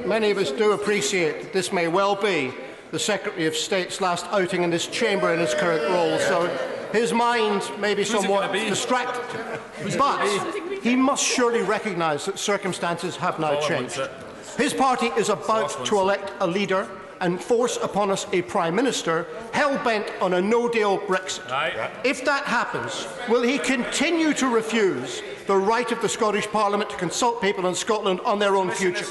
Many of us do appreciate that this may well be the Secretary of State's last outing in this chamber in his current role, so his mind may be somewhat distracted. But he must surely recognise that circumstances have now changed. His party is about to elect a leader and force upon us a Prime Minister hell-bent on a no-deal Brexit. If that happens, will he continue to refuse the right of the Scottish Parliament to consult people in Scotland on their own future?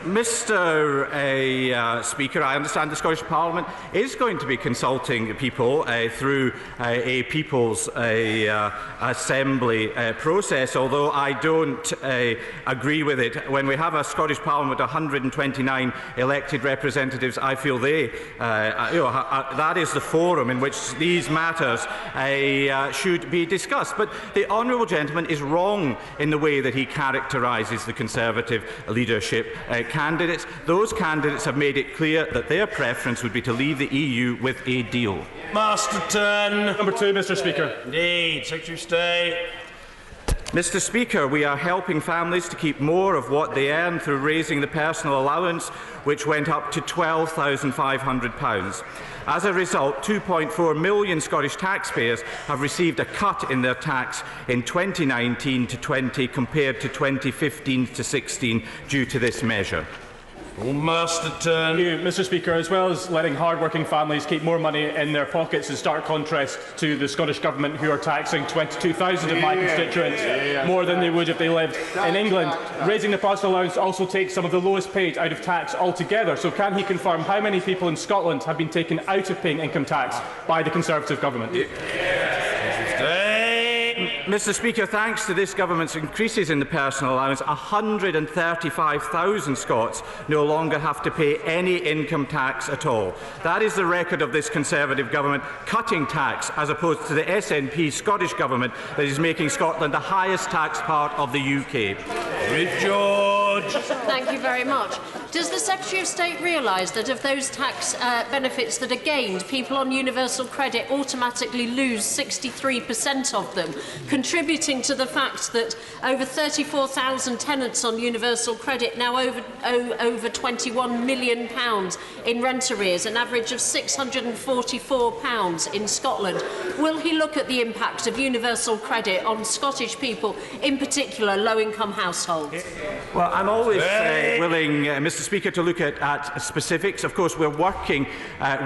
Mr. Speaker, I understand the Scottish Parliament is going to be consulting people through a People's Assembly process, although I don't agree with it. When we have a Scottish Parliament with 129 elected representatives, I feel that is the forum in which these matters should be discussed. But the honourable gentleman is wrong in the way that he characterises the Conservative leadership candidates. Those candidates have made it clear that their preference would be to leave the EU with a deal. Masterton. Number 2, Mr. Speaker. Indeed. Secretary of State. Mr. Speaker, we are helping families to keep more of what they earn through raising the personal allowance, which went up to £12,500. As a result, 2.4 million Scottish taxpayers have received a cut in their tax in 2019 to 20 compared to 2015 to 16 due to this measure. Masterton. Mr. Speaker, as well as letting hard-working families keep more money in their pockets, in stark contrast to the Scottish Government, who are taxing 22,000 of my constituents more than they would if they lived in England. Raising the personal allowance also takes some of the lowest paid out of tax altogether. So can he confirm how many people in Scotland have been taken out of paying income tax by the Conservative Government? Mr. Speaker, thanks to this government's increases in the personal allowance, 135,000 Scots no longer have to pay any income tax at all. That is the record of this Conservative government, cutting tax, as opposed to the SNP Scottish Government that is making Scotland the highest tax part of the UK. George. Thank you very much. Does the Secretary of State realise that of those tax benefits that are gained, people on universal credit automatically lose 63% of them, contributing to the fact that over 34,000 tenants on universal credit now owe over £21 million in rent arrears, an average of £644 in Scotland? Will he look at the impact of universal credit on Scottish people, in particular low-income households? Well, I'm always willing, Mr. Speaker, to look at specifics. Of course, we're working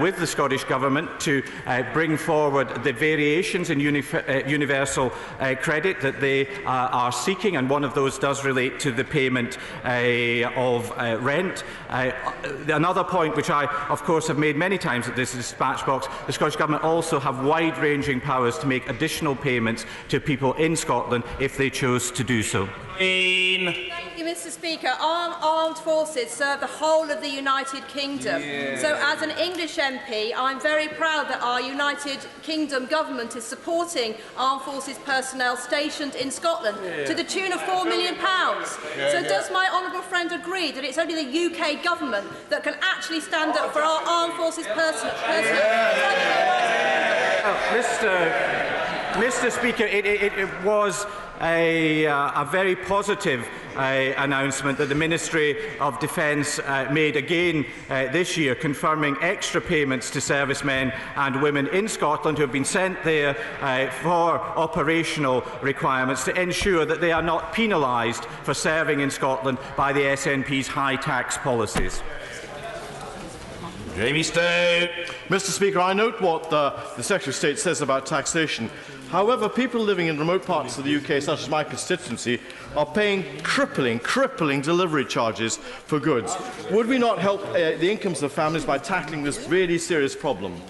with the Scottish Government to bring forward the variations in universal credit that they are seeking, and one of those does relate to the payment of rent. Another point which I, of course, have made many times at this dispatch box, the Scottish Government also have wide-ranging powers to make additional payments to people in Scotland if they chose to do so. Thank you, Mr. Speaker. Armed forces serve the whole of the United Kingdom. So, as an English MP, I'm very proud that our United Kingdom government is supporting armed forces personnel stationed in Scotland to the tune of £4 million. So, does my honourable friend agree that it's only the UK government that can actually stand up for our armed forces personnel? Mr. Speaker, it was a very positive announcement that the Ministry of Defence made again this year, confirming extra payments to servicemen and women in Scotland who have been sent there for operational requirements to ensure that they are not penalised for serving in Scotland by the SNP's high tax policies. Jamie Stout. Mr. Speaker, I note what the Secretary of State says about taxation. However, people living in remote parts of the UK, such as my constituency, are paying crippling delivery charges for goods. Would we not help the incomes of families by tackling this really serious problem?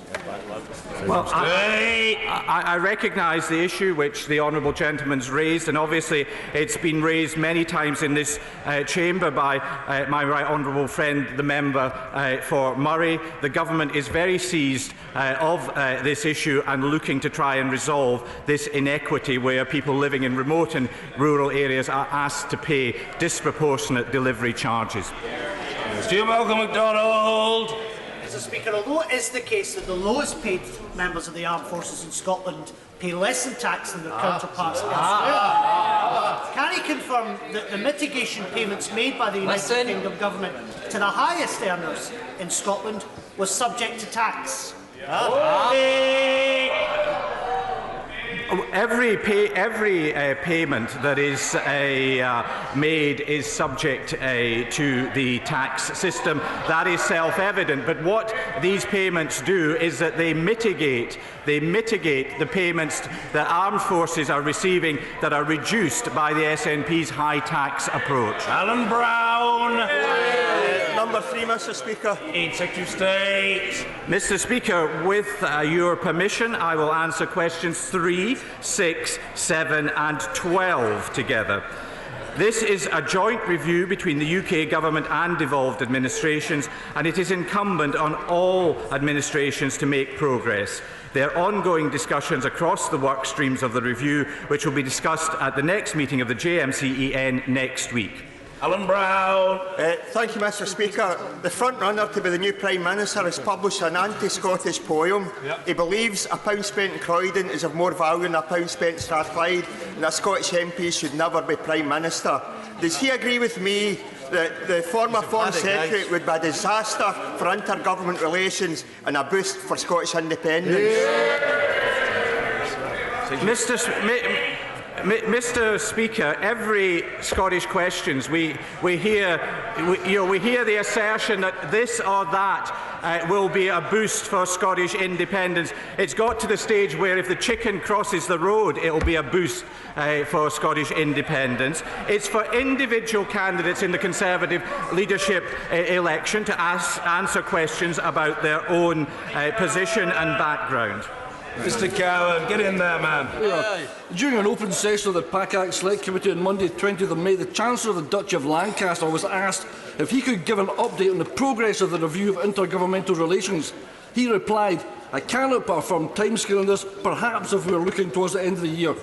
Well, I recognise the issue which the honourable gentleman's raised, and obviously it's been raised many times in this chamber by my right honourable friend, the member for Murray. The government is very seized of this issue and looking to try and resolve this inequity where people living in remote and rural areas are asked to pay disproportionate delivery charges. Mr. Malcolm MacDonald. Mr. Speaker, although it is the case that the lowest paid members of the armed forces in Scotland pay less in tax than their counterparts elsewhere, Can he confirm that the mitigation payments made by the United Kingdom Government to the highest earners in Scotland was subject to tax? Every payment that is made is subject to the tax system. That is self-evident. But what these payments do is that they mitigate the payments that armed forces are receiving that are reduced by the SNP's high tax approach. Alan Brown. Number 3, Mr. Speaker. Secretary of State. Mr. Speaker, with your permission, I will answer questions 3, 6, 7 and 12 together. This is a joint review between the UK Government and devolved administrations, and it is incumbent on all administrations to make progress. There are ongoing discussions across the work streams of the review, which will be discussed at the next meeting of the JMCEN next week. Alan Brown. Thank you, Mr. Speaker. The front-runner to be the new Prime Minister has published an anti-Scottish poem. He believes a pound spent in Croydon is of more value than a pound spent in Strathclyde, and that Scottish MPs should never be Prime Minister. Does he agree with me that the former Foreign Secretary would be a disaster for intergovernment relations and a boost for Scottish independence? Mr. Speaker, every Scottish questions we hear the assertion that this or that will be a boost for Scottish independence. It's got to the stage where if the chicken crosses the road, it will be a boost for Scottish independence. It's for individual candidates in the Conservative leadership election to answer questions about their own position and background. Mr. Cowan, get in there, man. Yeah. During an open session of the PACAC Select Committee on Monday, 20th of May, the Chancellor of the Duchy of Lancaster was asked if he could give an update on the progress of the review of intergovernmental relations. He replied, "I cannot put a firm timescale on this, perhaps if we are looking towards the end of the year."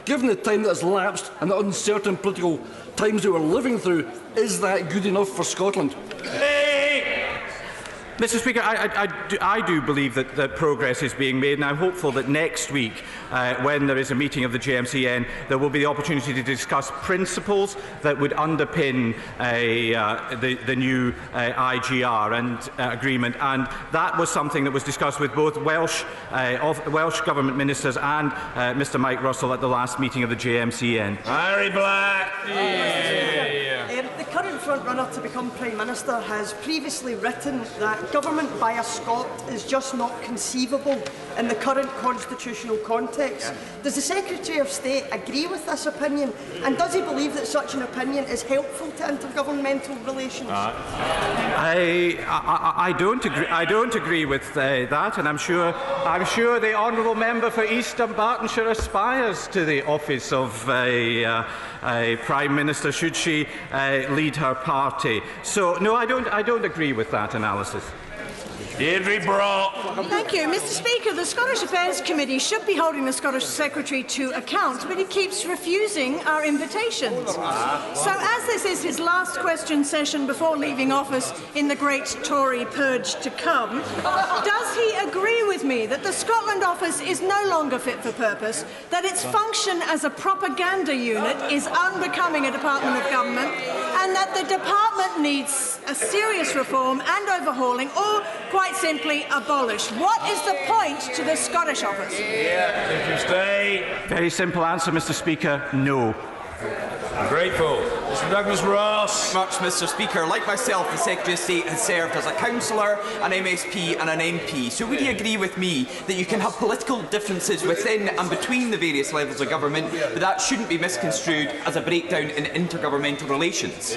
Given the time that has lapsed and the uncertain political times that we're living through, is that good enough for Scotland? Mr. Speaker, I do believe that progress is being made, and I'm hopeful that next week, when there is a meeting of the JMCN, there will be the opportunity to discuss principles that would underpin the new IGR and agreement, and that was something that was discussed with both Welsh Government ministers and Mr Mike Russell at the last meeting of the JMCN. Harry Black. The current front-runner to become Prime Minister has previously written that government by a Scot is just not conceivable in the current constitutional context. Does the Secretary of State agree with this opinion, and does he believe that such an opinion is helpful to intergovernmental relations? I don't agree with that, and I'm sure the honourable member for East Dunbartonshire aspires to the office of a Prime Minister should she lead her party. So no, I don't agree with that analysis. Deirdre Brock. Thank you. Mr. Speaker, the Scottish Affairs Committee should be holding the Scottish Secretary to account, but he keeps refusing our invitations. So as this is his last question session before leaving office in the great Tory purge to come, does he agree with me that the Scotland office is no longer fit for purpose, that its function as a propaganda unit is unbecoming a department of government, and that the department needs a serious reform and overhauling, or quite simply abolished? What is the point to the Scottish office? Very simple answer, Mr. Speaker, no. I'm grateful. Mr. Douglas Ross. Much, Mr. Speaker. Like myself, the Secretary of State has served as a councillor, an MSP and an MP. So would he agree with me that you can have political differences within and between the various levels of government, but that shouldn't be misconstrued as a breakdown in intergovernmental relations?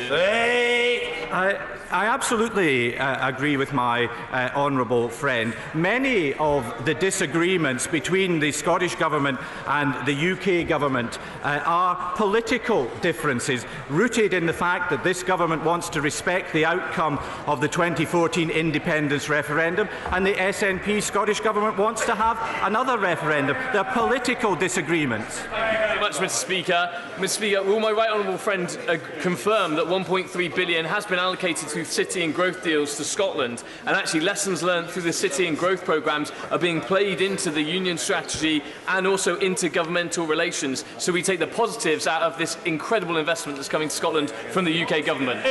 I absolutely agree with my honourable friend. Many of the disagreements between the Scottish Government and the UK Government are political differences rooted in the fact that this government wants to respect the outcome of the 2014 independence referendum, and the SNP Scottish Government wants to have another referendum. They're political disagreements. much, Mr. Speaker. Mr. Speaker, will my right honourable friend confirm that £1.3 billion has been allocated through city and growth deals to Scotland, and actually lessons learned through the city and growth programmes are being played into the union strategy and also intergovernmental relations, so we take the positives out of this incredible investment that's coming to Scotland from the UK government?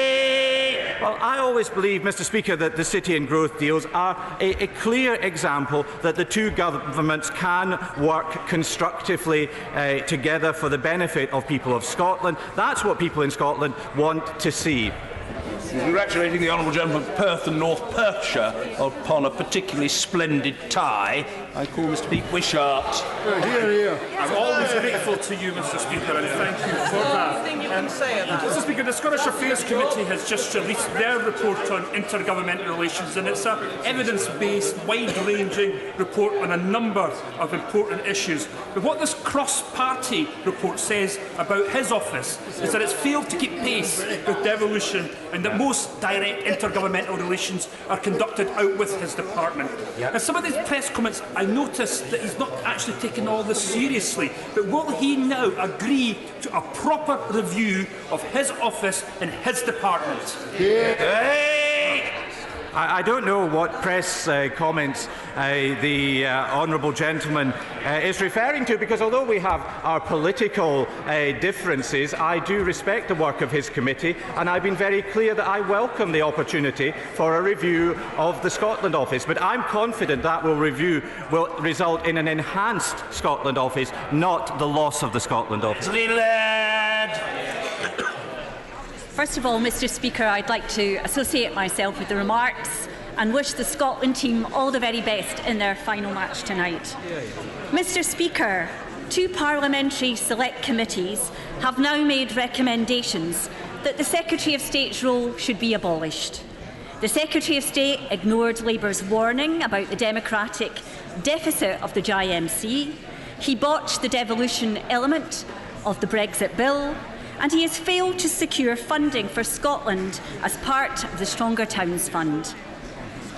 Well, I always believe, Mr. Speaker, that the city and growth deals are a clear example that the two governments can work constructively together for the benefit of people of Scotland. That's what people in Scotland want to see. Congratulating the Honourable Gentleman of Perth and North Perthshire upon a particularly splendid tie, I call Mr. Pete Wishart. I'm always grateful to you, Mr. Speaker, and thank you for that. Mr. Speaker, the Scottish Affairs Committee has just released their report on intergovernmental relations, and it's an evidence-based, wide-ranging report on a number of important issues. But what this cross-party report says about his office is that it's failed to keep pace with devolution, and that most direct intergovernmental relations are conducted out with his department. And some of these press comments, I noticed that he's not actually taking all this seriously, but will he now agree to a proper review of his office and his department? I don't know what press comments the honourable gentleman is referring to, because although we have our political differences, I do respect the work of his committee, and I've been very clear that I welcome the opportunity for a review of the Scotland office. But I'm confident that review will result in an enhanced Scotland office, not the loss of the Scotland office. First of all, Mr. Speaker, I'd like to associate myself with the remarks and wish the Scotland team all the very best in their final match tonight. Mr. Speaker, two parliamentary select committees have now made recommendations that the Secretary of State's role should be abolished. The Secretary of State ignored Labour's warning about the democratic deficit of the GIMC. He botched the devolution element of the Brexit bill, and he has failed to secure funding for Scotland as part of the Stronger Towns Fund.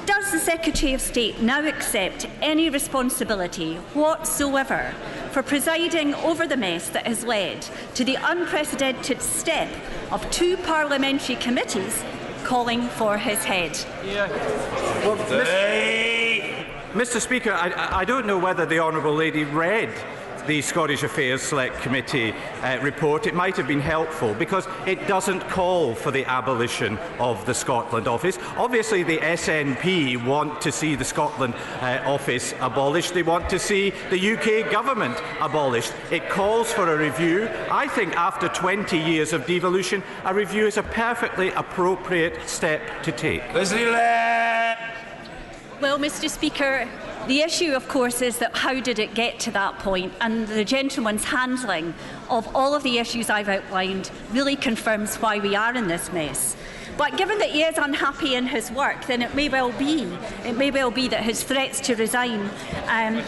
Does the Secretary of State now accept any responsibility whatsoever for presiding over the mess that has led to the unprecedented step of two parliamentary committees calling for his head? Well, Mr. Speaker, I don't know whether the honourable lady read the Scottish Affairs Select Committee report. It might have been helpful because it doesn't call for the abolition of the Scotland office. Obviously, the SNP want to see the Scotland office abolished. They want to see the UK government abolished. It calls for a review. I think after 20 years of devolution, a review is a perfectly appropriate step to take. Well, Mr. Speaker, the issue, of course, is that how did it get to that point? And the gentleman's handling of all of the issues I've outlined really confirms why we are in this mess. But given that he is unhappy in his work, then it may well be that his threats to resign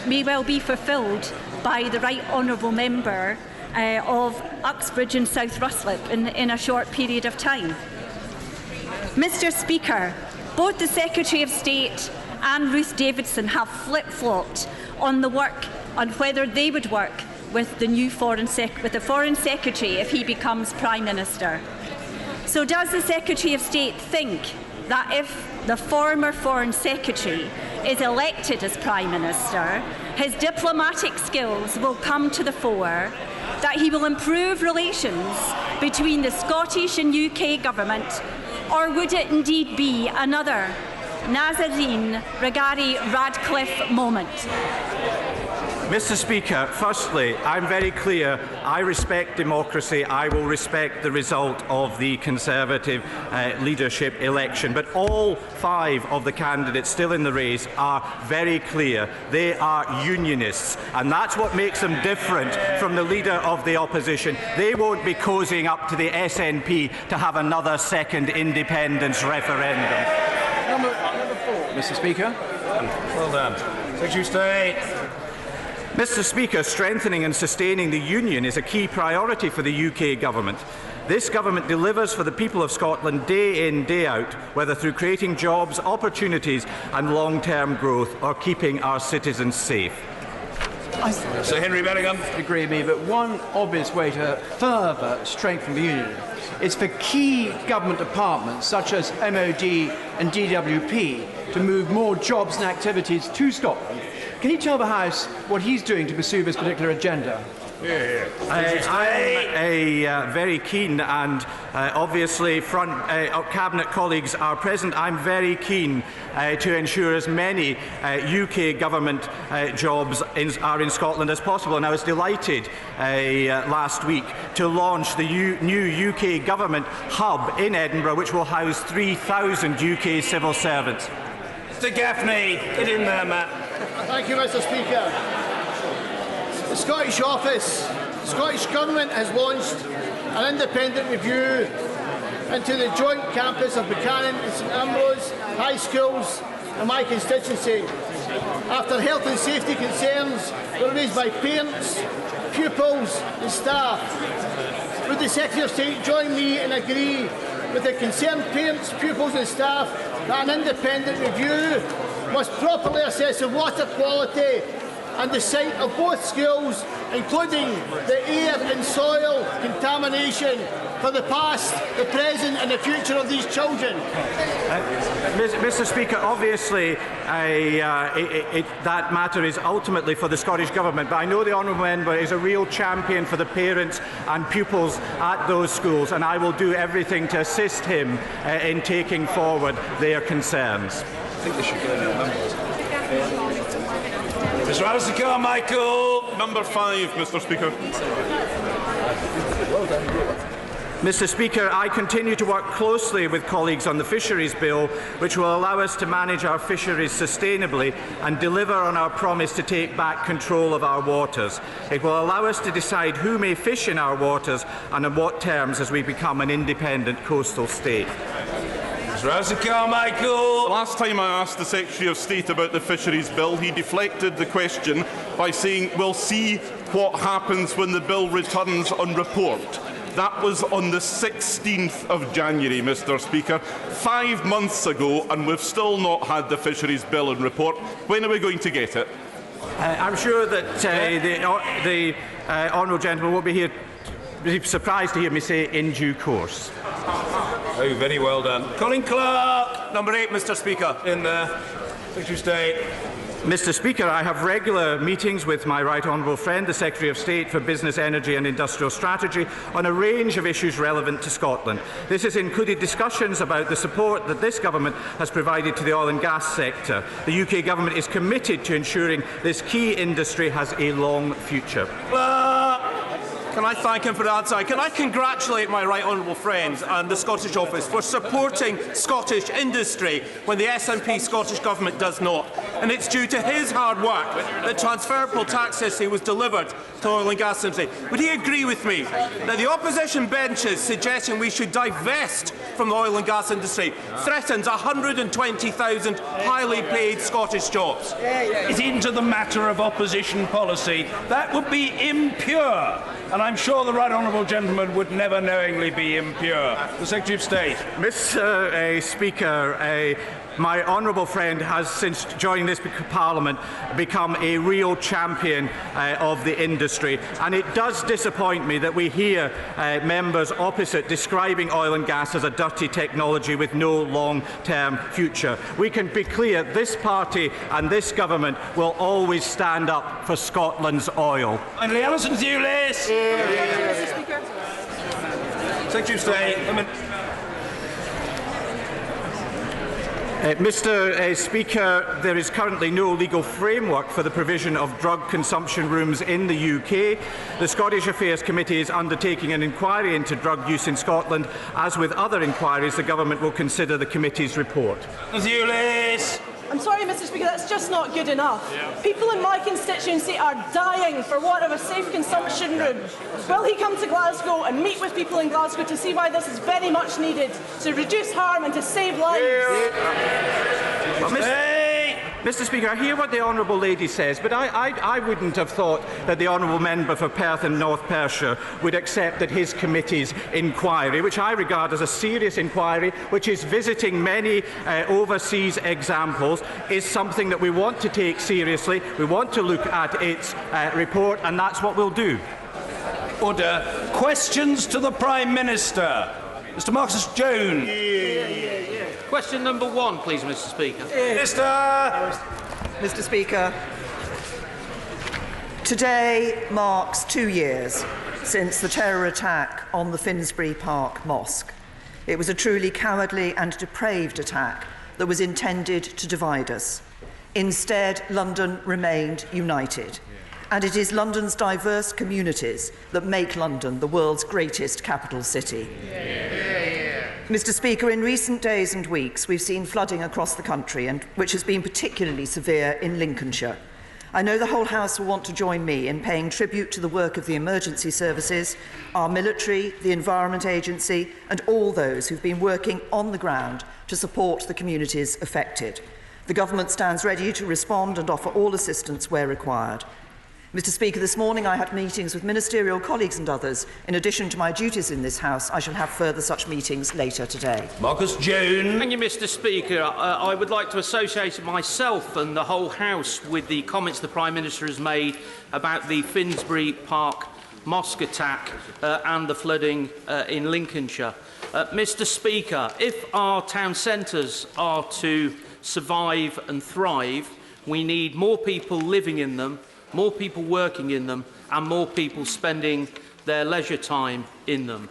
may well be fulfilled by the right honourable member of Uxbridge and South Ruslip in a short period of time. Mr. Speaker, both the Secretary of State and Ruth Davidson have flip-flopped on whether they would work with the Foreign Secretary if he becomes Prime Minister. So does the Secretary of State think that if the former Foreign Secretary is elected as Prime Minister, his diplomatic skills will come to the fore, that he will improve relations between the Scottish and UK government, or would it indeed be another Nazarene Regari Radcliffe moment? Mr. Speaker, firstly, I'm very clear. I respect democracy. I will respect the result of the Conservative leadership election. But all 5 of the candidates still in the race are very clear. They are unionists. And that's what makes them different from the leader of the opposition. They won't be cozying up to the SNP to have another second independence referendum. Number 4. Mr. Speaker. Well done. Secretary of State. Mr. Speaker, strengthening and sustaining the Union is a key priority for the UK government. This government delivers for the people of Scotland day in, day out, whether through creating jobs, opportunities and long-term growth or keeping our citizens safe. Sir Henry Bellingham. Agree with me, but one obvious way to further strengthen the union is for key government departments such as MOD and DWP to move more jobs and activities to Scotland. Can you tell the House what he's doing to pursue this particular agenda? I'm very keen, and obviously Cabinet colleagues are present. I'm very keen to ensure as many UK government jobs are in Scotland as possible, and I was delighted last week to launch the new UK government hub in Edinburgh, which will house 3,000 UK civil servants. Mr Gaffney, get in there, Matt. Thank you, Mr Speaker. The Scottish Government has launched an independent review into the joint campus of Buchanan and St Ambrose High Schools in my constituency, after health and safety concerns were raised by parents, pupils and staff. Would the Secretary of State join me and agree with the concerned parents, pupils and staff that an independent review must properly assess the water quality and the site of both schools, including the air and soil contamination for the past, the present and the future of these children? Mr Speaker, obviously that matter is ultimately for the Scottish Government, but I know the honourable member is a real champion for the parents and pupils at those schools, and I will do everything to assist him in taking forward their concerns. I think they should go in the numbers. Mr. Alistair Carmichael. Number 5, Mr Speaker. Mr Speaker, I continue to work closely with colleagues on the Fisheries Bill, which will allow us to manage our fisheries sustainably and deliver on our promise to take back control of our waters. It will allow us to decide who may fish in our waters and on what terms as we become an independent coastal state. Mr. Carmichael. The last time I asked the Secretary of State about the Fisheries Bill, he deflected the question by saying, "We'll see what happens when the bill returns on report." That was on the 16th of January, Mr Speaker, 5 months ago, and we've still not had the Fisheries Bill in report. When are we going to get it? I'm sure that the honourable gentleman won't be surprised to hear me say in due course. Oh, very well done. Colin Clark, number 8, Mr Speaker, in the Secretary of State. Mr Speaker, I have regular meetings with my right honourable friend, the Secretary of State for Business, Energy and Industrial Strategy, on a range of issues relevant to Scotland. This has included discussions about the support that this government has provided to the oil and gas sector. The UK government is committed to ensuring this key industry has a long future. Can I thank him for the answer? Can I congratulate my right honourable friend and the Scottish Office for supporting Scottish industry when the SNP Scottish Government does not? And it's due to his hard work that transferable tax system was delivered to oil and gas industry. Would he agree with me that the opposition benches suggesting we should divest from the oil and gas industry threatens 120,000 highly paid Scottish jobs? It's into the matter of opposition policy. That would be impure. And I'm sure the right honourable gentleman would never knowingly be impure. The Secretary of State. Mr Speaker, my honourable friend has, since joining this Parliament, become a real champion of the industry, and it does disappoint me that we hear members opposite describing oil and gas as a dirty technology with no long-term future. We can be clear, this party and this government will always stand up for Scotland's oil. Finally, Alison Thewlis. Secretary of State. Mr Speaker, there is currently no legal framework for the provision of drug consumption rooms in the UK. The Scottish Affairs Committee is undertaking an inquiry into drug use in Scotland. As with other inquiries, the Government will consider the committee's report. I'm sorry, Mr Speaker, that's just not good enough. People in my constituency are dying for want of a safe consumption room. Will he come to Glasgow and meet with people in Glasgow to see why this is very much needed to reduce harm and to save lives? Mr. Speaker, I hear what the honourable lady says, but I wouldn't have thought that the honourable member for Perth and North Perthshire would accept that his committee's inquiry, which I regard as a serious inquiry, which is visiting many overseas examples, is something that we want to take seriously. We want to look at its report, and that's what we'll do. Order. Questions to the Prime Minister. Mr. Marcus Jones. Question number 1, please, Mr. Speaker. Mr. Speaker, today marks 2 years since the terror attack on the Finsbury Park Mosque. It was a truly cowardly and depraved attack that was intended to divide us. Instead, London remained united. And it is London's diverse communities that make London the world's greatest capital city. Mr. Speaker, in recent days and weeks, we've seen flooding across the country, which has been particularly severe in Lincolnshire. I know the whole House will want to join me in paying tribute to the work of the emergency services, our military, the Environment Agency, and all those who've been working on the ground to support the communities affected. The Government stands ready to respond and offer all assistance where required. Mr. Speaker, this morning I had meetings with ministerial colleagues and others. In addition to my duties in this House, I shall have further such meetings later today. Marcus Jones. Thank you, Mr. Speaker. I would like to associate myself and the whole House with the comments the Prime Minister has made about the Finsbury Park mosque attack and the flooding in Lincolnshire. Mr. Speaker, if our town centres are to survive and thrive, we need more people living in them, more people working in them, and more people spending their leisure time in them.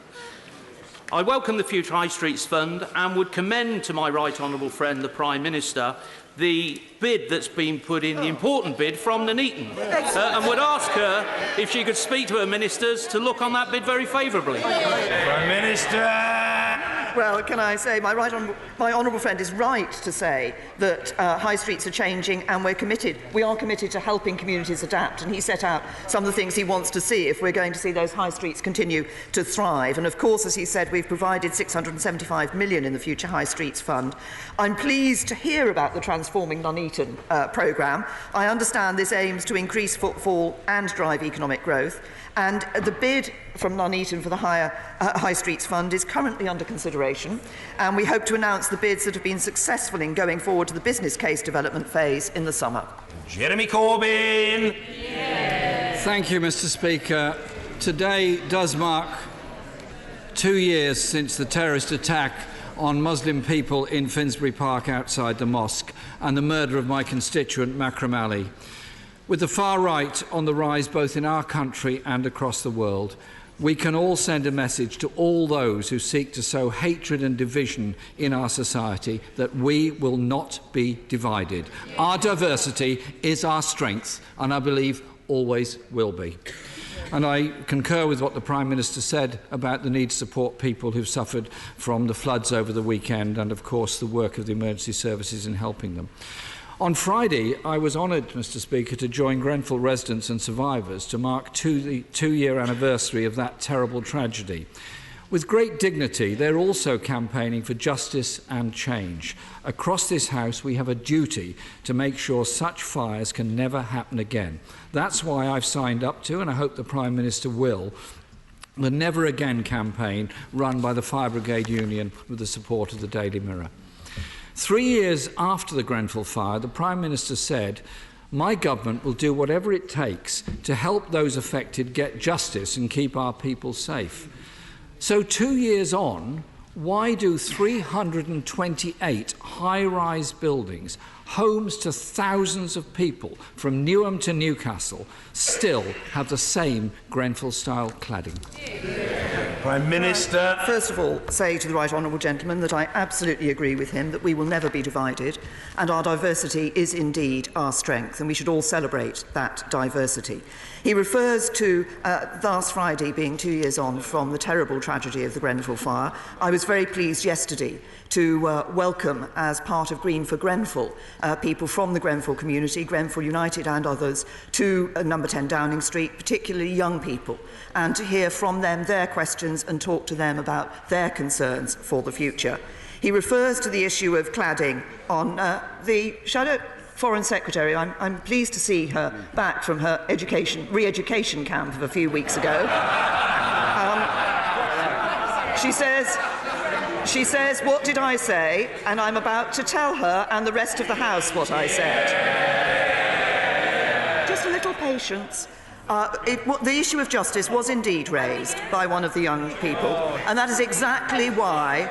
I welcome the Future High Streets Fund and would commend to my right honourable friend, the Prime Minister, the bid that's been put in, the important bid from Nuneaton, and would ask her if she could speak to her ministers to look on that bid very favourably. Prime Minister. Well, can I say, my honourable friend is right to say that high streets are changing and we are committed to helping communities adapt, and he set out some of the things he wants to see if we're going to see those high streets continue to thrive. And of course, as he said, we've provided £675 million in the Future High Streets Fund. I'm pleased to hear about the Transforming Nuneaton programme. I understand this aims to increase footfall and drive economic growth, and the bid from Nuneaton for the High Streets Fund is currently under consideration, and we hope to announce the bids that have been successful in going forward to the business case development phase in the summer. Jeremy Corbyn. Thank you, Mr. Speaker. Today does mark 2 years since the terrorist attack on Muslim people in Finsbury Park outside the mosque and the murder of my constituent Makram Ali. With the far right on the rise both in our country and across the world, we can all send a message to all those who seek to sow hatred and division in our society that we will not be divided. Our diversity is our strength, and I believe always will be. And I concur with what the Prime Minister said about the need to support people who've suffered from the floods over the weekend and, of course, the work of the emergency services in helping them. On Friday, I was honoured, Mr. Speaker, to join Grenfell residents and survivors to mark the two-year anniversary of that terrible tragedy. With great dignity, they're also campaigning for justice and change. Across this House, we have a duty to make sure such fires can never happen again. That's why I've signed up to, and I hope the Prime Minister will, the Never Again campaign run by the Fire Brigade Union with the support of the Daily Mirror. 3 years after the Grenfell fire, the Prime Minister said, "My government will do whatever it takes to help those affected get justice and keep our people safe." So 2 years on, why do 328 high-rise buildings, homes to thousands of people from Newham to Newcastle, still have the same Grenfell-style cladding? Prime Minister. First of all, say to the right honourable gentleman that I absolutely agree with him that we will never be divided, and our diversity is indeed our strength, and we should all celebrate that diversity. He refers to last Friday being 2 years on from the terrible tragedy of the Grenfell fire. I was very pleased yesterday to welcome, as part of Green for Grenfell, people from the Grenfell community, Grenfell United and others, to number 10 Downing Street, particularly young people, and to hear from them their questions and talk to them about their concerns for the future. He refers to the issue of cladding on the shadow. Foreign Secretary. I'm pleased to see her back from her re-education camp of a few weeks ago. She says, what did I say? And I'm about to tell her and the rest of the House what I said. Just a little patience. The issue of justice was indeed raised by one of the young people, and that is exactly why,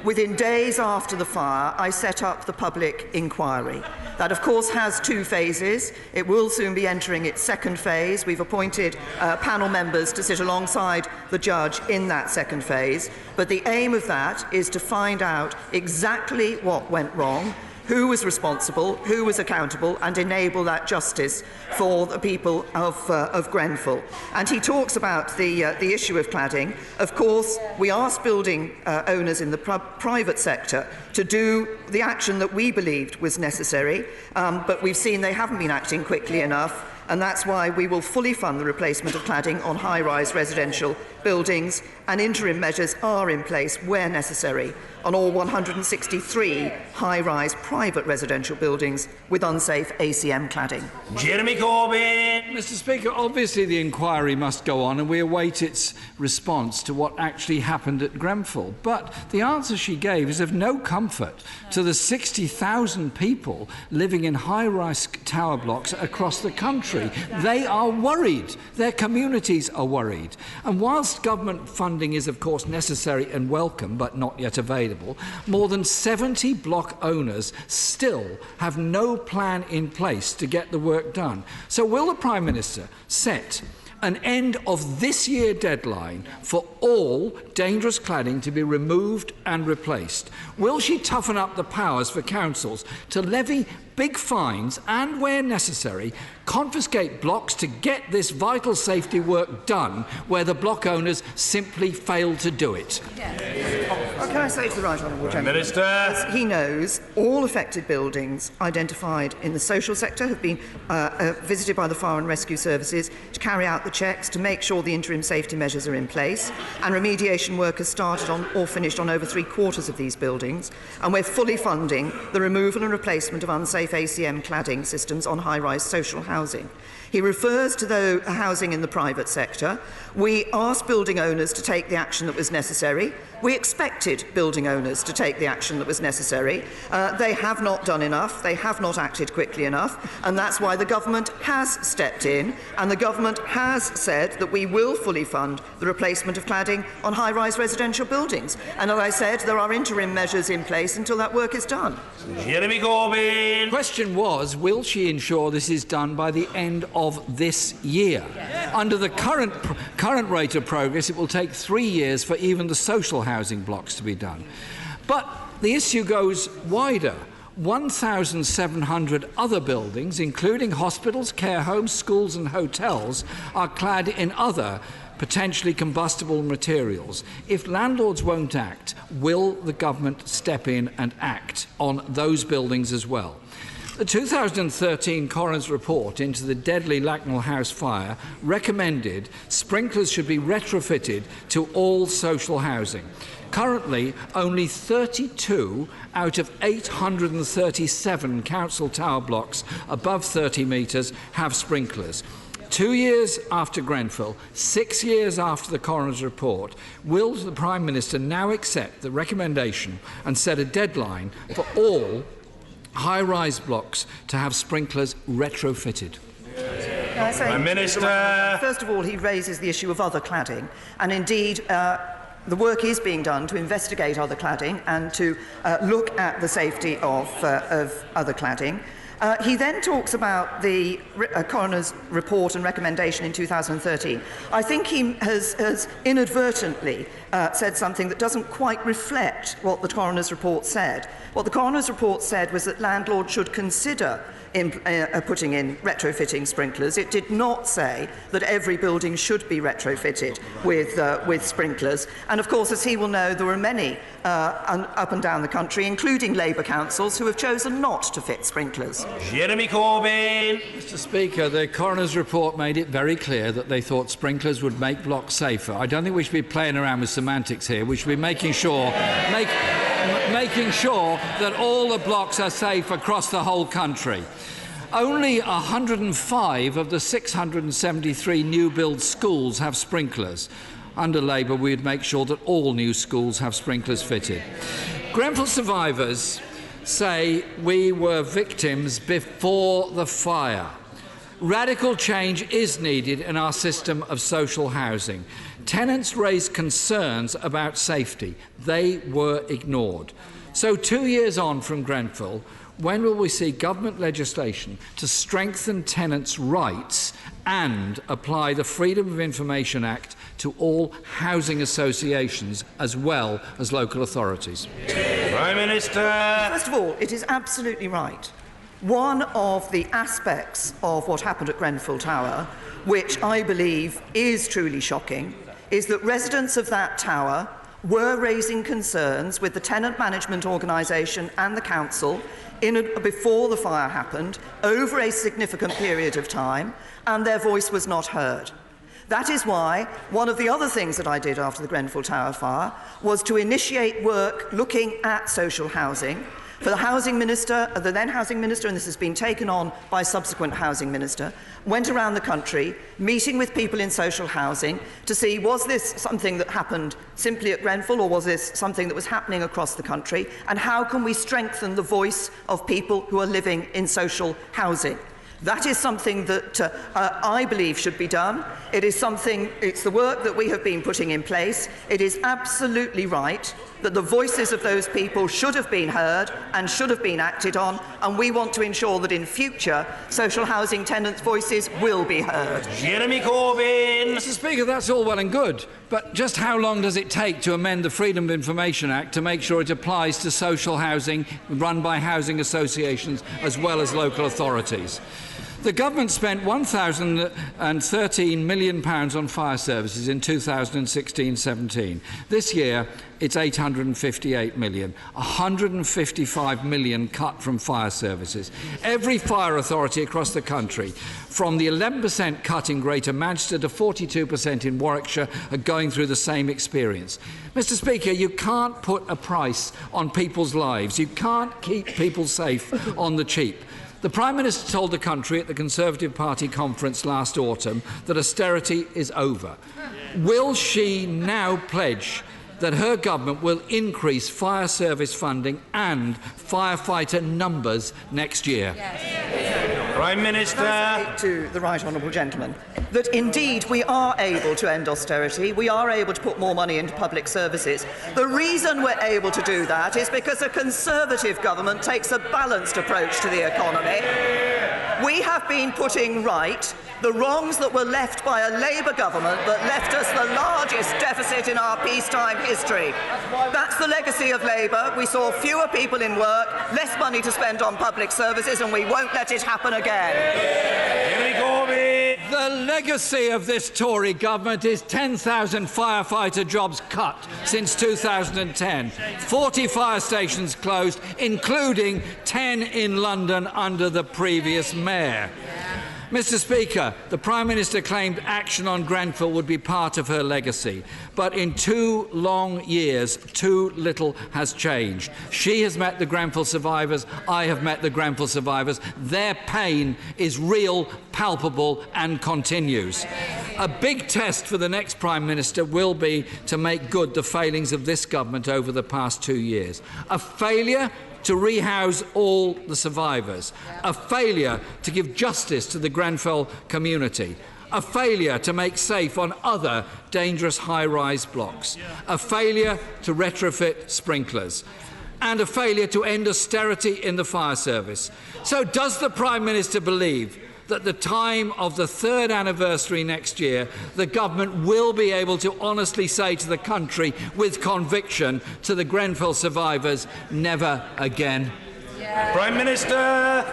within days after the fire, I set up the public inquiry. That, of course, has 2 phases. It will soon be entering its 2nd phase. We've appointed panel members to sit alongside the judge in that 2nd phase. But the aim of that is to find out exactly what went wrong, who was responsible, who was accountable, and enable that justice for the people of Grenfell. And he talks about the issue of cladding. Of course, we asked building owners in the private sector to do the action that we believed was necessary, but we've seen they haven't been acting quickly enough, and that's why we will fully fund the replacement of cladding on high-rise residential buildings, and interim measures are in place where necessary on all 163 high-rise private residential buildings with unsafe ACM cladding. Jeremy Corbyn. Mr. Speaker, obviously the inquiry must go on and we await its response to what actually happened at Grenfell. But the answer she gave is of no comfort to the 60,000 people living in high-rise tower blocks across the country. They are worried. Their communities are worried. And whilst government funding is of course necessary and welcome but not yet available, more than 70 block owners still have no plan in place to get the work done. So will the Prime Minister set an end of this year deadline for all dangerous cladding to be removed and replaced? Will she toughen up the powers for councils to levy big fines and, where necessary, confiscate blocks to get this vital safety work done where the block owners simply fail to do it? Can I say to the Right Honourable Gentleman? Minister. As he knows, all affected buildings identified in the social sector have been visited by the Fire and Rescue Services to carry out the checks to make sure the interim safety measures are in place, and remediation work has started on or finished on over 3/4 of these buildings, and we're fully funding the removal and replacement of unsafe ACM cladding systems on high-rise social housing. He refers to the housing in the private sector. We asked building owners to take the action that was necessary. We expected building owners to take the action that was necessary. They have not done enough. They have not acted quickly enough. And that's why the government has stepped in, and the government has said that we will fully fund the replacement of cladding on high-rise residential buildings. And as I said, there are interim measures in place until that work is done. Jeremy Corbyn. The question was, will she ensure this is done by the end of this year? Yes. Under the current rate of progress, it will take 3 years for even the social housing blocks to be done. But the issue goes wider. 1,700 other buildings, including hospitals, care homes, schools and hotels, are clad in other potentially combustible materials. If landlords won't act, will the government step in and act on those buildings as well? The 2013 coroner's report into the deadly Lacknell House fire recommended sprinklers should be retrofitted to all social housing. Currently, only 32 out of 837 council tower blocks above 30 metres have sprinklers. 2 years after Grenfell, 6 years after the coroner's report, will the Prime Minister now accept the recommendation and set a deadline for all high-rise blocks to have sprinklers retrofitted? Prime Minister. First of all, he raises the issue of other cladding, and indeed the work is being done to investigate other cladding and to look at the safety of other cladding. He then talks about the coroner's report and recommendation in 2013. I think he has inadvertently said something that doesn't quite reflect what the coroner's report said. What the coroner's report said was that landlords should consider putting in retrofitting sprinklers. It did not say that every building should be retrofitted with sprinklers. And of course, as he will know, there are many up and down the country, including Labour councils, who have chosen not to fit sprinklers. Jeremy Corbyn. Mr. Speaker, the coroner's report made it very clear that they thought sprinklers would make blocks safer. I don't think we should be playing around with semantics here. We should be making sure making sure that all the blocks are safe across the whole country. Only 105 of the 673 new-build schools have sprinklers. Under Labour, we'd make sure that all new schools have sprinklers fitted. Grenfell survivors say we were victims before the fire. Radical change is needed in our system of social housing. Tenants raised concerns about safety. They were ignored. So 2 years on from Grenfell, when will we see government legislation to strengthen tenants' rights and apply the Freedom of Information Act to all housing associations as well as local authorities? Prime Minister. First of all, it is absolutely right. One of the aspects of what happened at Grenfell Tower, which I believe is truly shocking, is that residents of that tower were raising concerns with the tenant management organisation and the council before the fire happened, over a significant period of time, and their voice was not heard. That is why one of the other things that I did after the Grenfell Tower fire was to initiate work looking at social housing. For the Housing Minister, the then Housing Minister, and this has been taken on by subsequent Housing Minister, went around the country meeting with people in social housing to see, was this something that happened simply at Grenfell, or was this something that was happening across the country, and how can we strengthen the voice of people who are living in social housing? That is something that I believe should be done. It's the work that we have been putting in place. It is absolutely right that the voices of those people should have been heard and should have been acted on, and we want to ensure that in future social housing tenants' voices will be heard. Jeremy Corbyn. Mr. Speaker, that's all well and good, but just how long does it take to amend the Freedom of Information Act to make sure it applies to social housing run by housing associations as well as local authorities? The government spent £1,013 million on fire services in 2016-17. This year, it's £858 million, £155 million cut from fire services. Every fire authority across the country, from the 11% cut in Greater Manchester to 42% in Warwickshire, are going through the same experience. Mr. Speaker, you can't put a price on people's lives. You can't keep people safe on the cheap. The Prime Minister told the country at the Conservative Party conference last autumn that austerity is over. Will she now pledge that her government will increase fire service funding and firefighter numbers next year? Prime Minister. To the right honourable gentleman, that indeed we are able to end austerity, we are able to put more money into public services. The reason we're able to do that is because a Conservative government takes a balanced approach to the economy. We have been putting right the wrongs that were left by a Labour government that left us the largest deficit in our peacetime history. That's the legacy of Labour. We saw fewer people in work, less money to spend on public services, and we won't let it happen again. The legacy of this Tory government is 10,000 firefighter jobs cut since 2010, 40 fire stations closed, including 10 in London under the previous mayor. Mr. Speaker, the Prime Minister claimed action on Grenfell would be part of her legacy, but in 2 long years, too little has changed. She has met the Grenfell survivors. I have met the Grenfell survivors. Their pain is real, palpable, and continues. A big test for the next Prime Minister will be to make good the failings of this government over the past 2 years. A failure to rehouse all the survivors, a failure to give justice to the Grenfell community, a failure to make safe on other dangerous high-rise blocks, a failure to retrofit sprinklers, and a failure to end austerity in the fire service. So does the Prime Minister believe that at the time of the 3rd anniversary next year, the government will be able to honestly say to the country with conviction to the Grenfell survivors, never again? Prime Minister.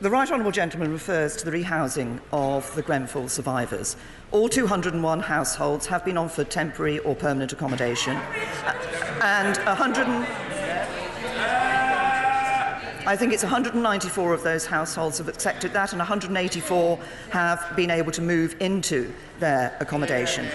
The right honourable gentleman refers to the rehousing of the Grenfell survivors. All 201 households have been offered temporary or permanent accommodation, and 194 of those households have accepted that, and 184 have been able to move into their accommodation.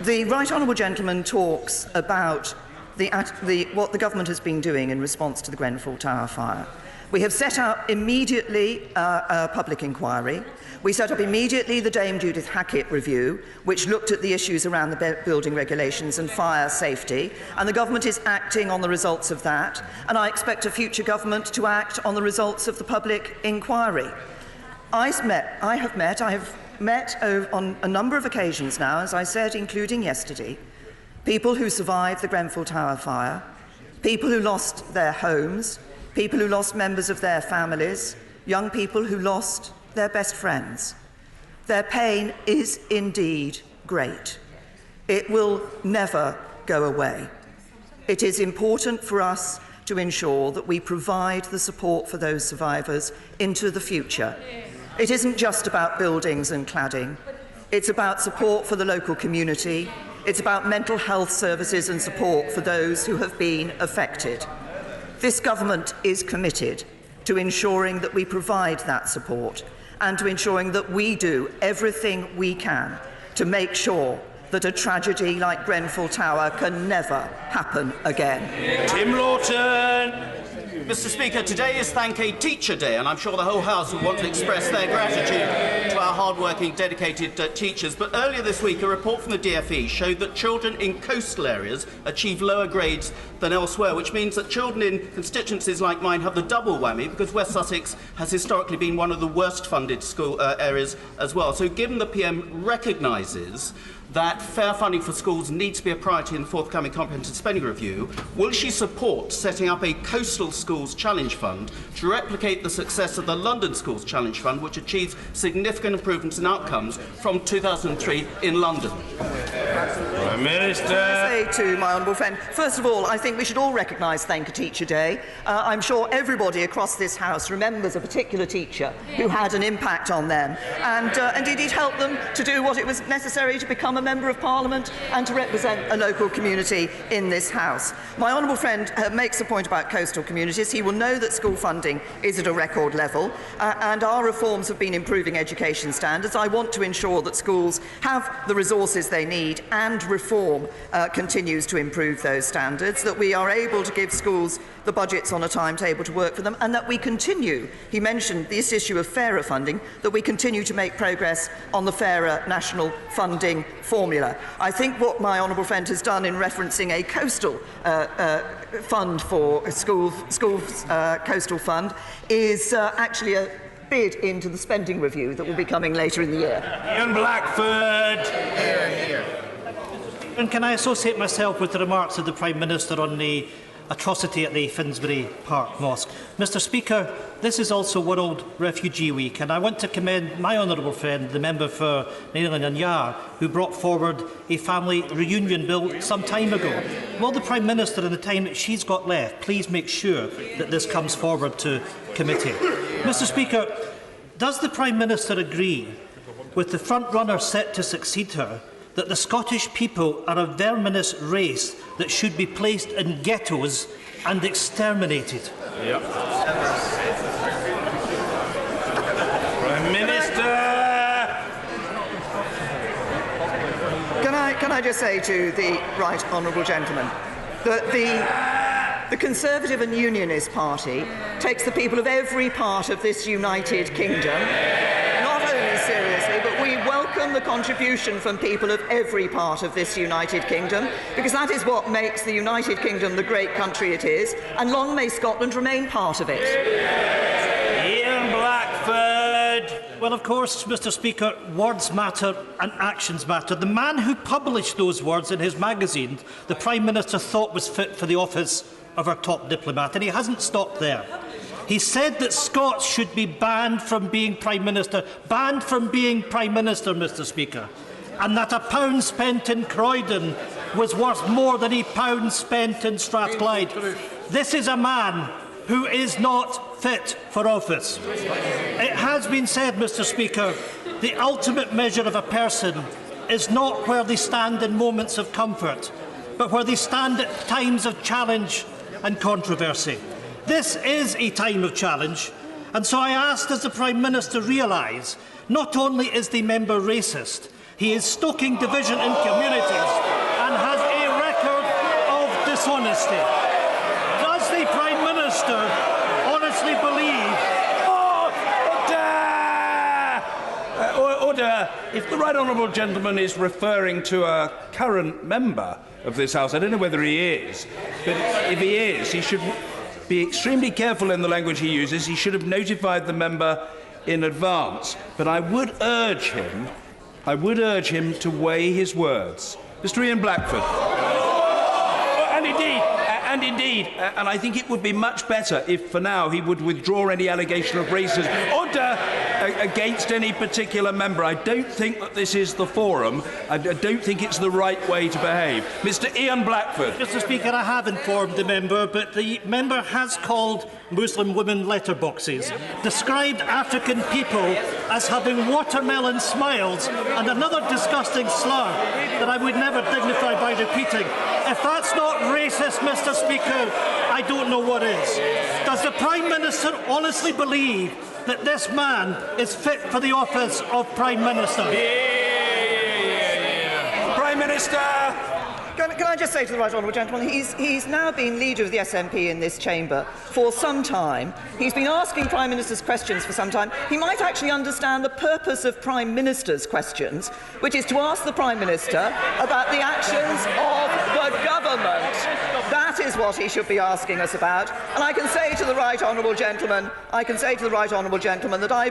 The right honourable gentleman talks about what the government has been doing in response to the Grenfell Tower fire. We have set up immediately a public inquiry. We set up immediately the Dame Judith Hackett review, which looked at the issues around the building regulations and fire safety, and the government is acting on the results of that, and I expect a future government to act on the results of the public inquiry. I have met on a number of occasions now, as I said, including yesterday, people who survived the Grenfell Tower fire, people who lost their homes, people who lost members of their families, young people who lost their best friends. Their pain is indeed great. It will never go away. It is important for us to ensure that we provide the support for those survivors into the future. It isn't just about buildings and cladding. It's about support for the local community. It's about mental health services and support for those who have been affected. This government is committed to ensuring that we provide that support and to ensuring that we do everything we can to make sure that a tragedy like Grenfell Tower can never happen again. Tim Lawton. Mr. Speaker, today is Thank a Teacher Day, and I'm sure the whole House will want to express their gratitude to our hard-working, dedicated teachers. But earlier this week, a report from the DfE showed that children in coastal areas achieve lower grades than elsewhere, which means that children in constituencies like mine have the double whammy, because West Sussex has historically been one of the worst-funded school areas as well. So given the PM recognises that fair funding for schools needs to be a priority in the forthcoming comprehensive spending review, will she support setting up a Coastal Schools Challenge Fund to replicate the success of the London Schools Challenge Fund, which achieves significant improvements in outcomes from 2003 in London? Prime Minister. I say to my honourable friend, first of all, I think we should all recognise Thank a Teacher Day. I'm sure everybody across this House remembers a particular teacher who had an impact on them, and indeed helped them to do what it was necessary to become a Member of Parliament and to represent a local community in this House. My honourable friend makes a point about coastal communities. He will know that school funding is at a record level, and our reforms have been improving education standards. I want to ensure that schools have the resources they need, and reform continues to improve those standards, that we are able to give schools the budgets on a timetable to work for them, and that we continue, he mentioned this issue of fairer funding, that we continue to make progress on the fairer national funding formula. I think what my honourable friend has done in referencing a coastal fund for schools, coastal fund, is actually a bid into the spending review that will be coming later in the year. Ian Blackford. And can I associate myself with the remarks of the Prime Minister on the atrocity at the Finsbury Park Mosque? Mr. Speaker, this is also World Refugee Week, and I want to commend my honourable friend, the member for Nailan and Yar, who brought forward a family reunion bill some time ago. Will the Prime Minister, in the time that she's got left, please make sure that this comes forward to committee? Mr. Speaker, does the Prime Minister agree with the front-runner set to succeed her that the Scottish people are a verminous race that should be placed in ghettos and exterminated? Yep. Prime Minister. Can I just say to the right honourable gentleman that the Conservative and Unionist Party takes the people of every part of this United Kingdom not only seriously, but we welcome the contribution from people of every part of this United Kingdom, because that is what makes the United Kingdom the great country it is, and long may Scotland remain part of it. Ian Blackford. Well, of course, Mr. Speaker, words matter and actions matter. The man who published those words in his magazine, the Prime Minister thought was fit for the office of our top diplomat, and he hasn't stopped there. He said that Scots should be banned from being Prime Minister, Mr. Speaker, and that a pound spent in Croydon was worth more than a pound spent in Strathclyde. This is a man who is not fit for office. It has been said, Mr. Speaker, the ultimate measure of a person is not where they stand in moments of comfort, but where they stand at times of challenge and controversy. This is a time of challenge, and so I ask, does the Prime Minister realise not only is the member racist, he is stoking division in communities and has a record of dishonesty. Majesty, does the Prime Minister honestly believe... Order! If the right honourable gentleman is referring to a current member of this House, I don't know whether he is, but if he is, he should be extremely careful in the language he uses. He should have notified the member in advance. But I would urge him to weigh his words. Mr. Ian Blackford. And indeed, and I think it would be much better if, for now, he would withdraw any allegation of racism against any particular member. I don't think that this is the forum. I don't think it's the right way to behave. Mr. Ian Blackford. Mr. Speaker, I have informed the member, but the member has called Muslim women letterboxes, described African people as having watermelon smiles, and another disgusting slur that I would never dignify by repeating. If that's not racist, Mr. Speaker, I don't know what is. Does the Prime Minister honestly believe that this man is fit for the office of Prime Minister? Prime Minister! Can I just say to the right honourable gentleman, he's now been leader of the SNP in this chamber for some time. He's been asking Prime Ministers questions for some time. He might actually understand the purpose of Prime Ministers' questions, which is to ask the Prime Minister about the actions of the government. That is what he should be asking us about. And I can say to the right honourable gentleman, that I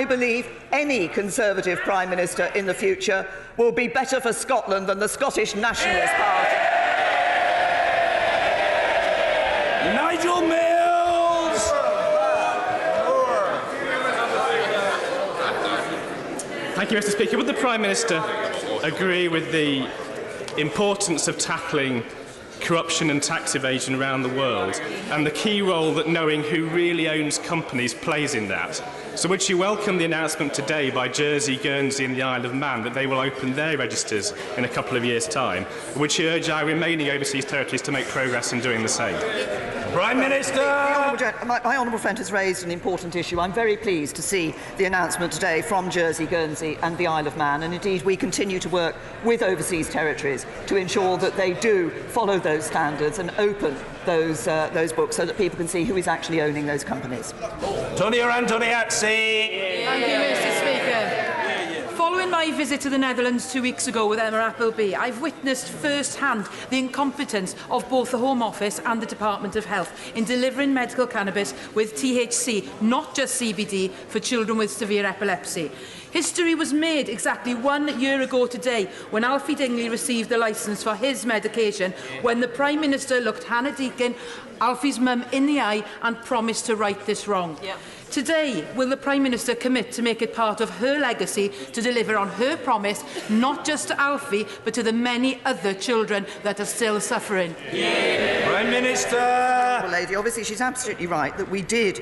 believe any Conservative Prime Minister in the future will be better for Scotland than the Scottish Nationalist Party. Nigel Mills! Thank you, Mr. Speaker. Would the Prime Minister agree with the importance of tackling corruption and tax evasion around the world, and the key role that knowing who really owns companies plays in that? So would she welcome the announcement today by Jersey, Guernsey and the Isle of Man that they will open their registers in a couple of years' time? Or would she urge our remaining overseas territories to make progress in doing the same? Prime Minister! My honourable friend has raised an important issue. I'm very pleased to see the announcement today from Jersey, Guernsey and the Isle of Man, and indeed we continue to work with overseas territories to ensure that they do follow those standards and open those books so that people can see who is actually owning those companies. Tonia Antoniazzi. Thank you, Mr. Speaker. Following my visit to the Netherlands 2 weeks ago with Emma Appleby, I've witnessed firsthand the incompetence of both the Home Office and the Department of Health in delivering medical cannabis with THC, not just CBD, for children with severe epilepsy. History was made exactly 1 year ago today when Alfie Dingley received the licence for his medication, when the Prime Minister looked Hannah Deakin, Alfie's mum, in the eye and promised to right this wrong. Yeah. Today, will the Prime Minister commit to make it part of her legacy to deliver on her promise, not just to Alfie, but to the many other children that are still suffering? Yeah. Prime Minister! Well, lady, obviously she's absolutely right that we did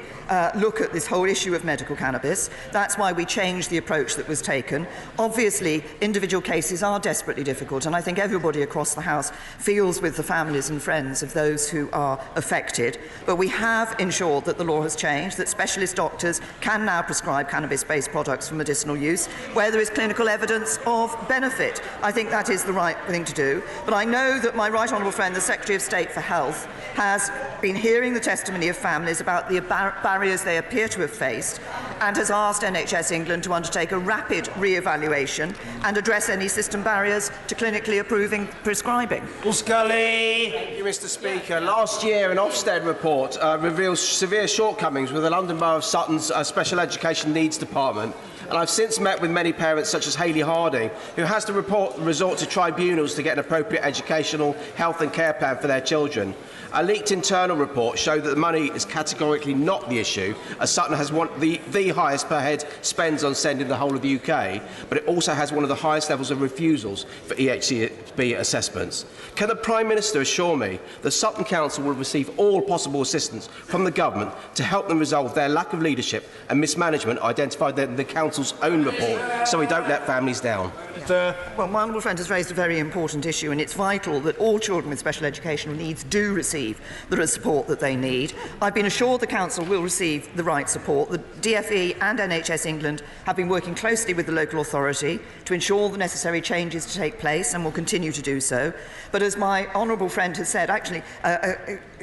look at this whole issue of medical cannabis. That's why we changed the approach that was taken. Obviously, individual cases are desperately difficult, and I think everybody across the House feels with the families and friends of those who are affected. But we have ensured that the law has changed, that specialist doctors can now prescribe cannabis-based products for medicinal use where there is clinical evidence of benefit. I think that is the right thing to do. But I know that my right honourable friend, the Secretary of State for Health, has been hearing the testimony of families about the barriers they appear to have faced and has asked NHS England to undertake a rapid re-evaluation and address any system barriers to clinically approving prescribing. Scully. Thank you, Mr. Speaker. Last year, an Ofsted report reveals severe shortcomings with the London Borough of Sutton's Special Education Needs Department. And I've since met with many parents, such as Hayley Harding, who has to resort to tribunals to get an appropriate educational, health and care plan for their children. A leaked internal report showed that the money is categorically not the issue, as Sutton has the highest per head spends on SEND in the whole of the UK, but it also has one of the highest levels of refusals for EHCP assessments. Can the Prime Minister assure me that Sutton Council will receive all possible assistance from the government to help them resolve their lack of leadership and mismanagement identified in the council Council's own report, so we don't let families down. Well, my honourable friend has raised a very important issue, and it's vital that all children with special educational needs do receive the support that they need. I've been assured the Council will receive the right support. The DFE and NHS England have been working closely with the local authority to ensure the necessary changes to take place, and will continue to do so. But as my honourable friend has said, actually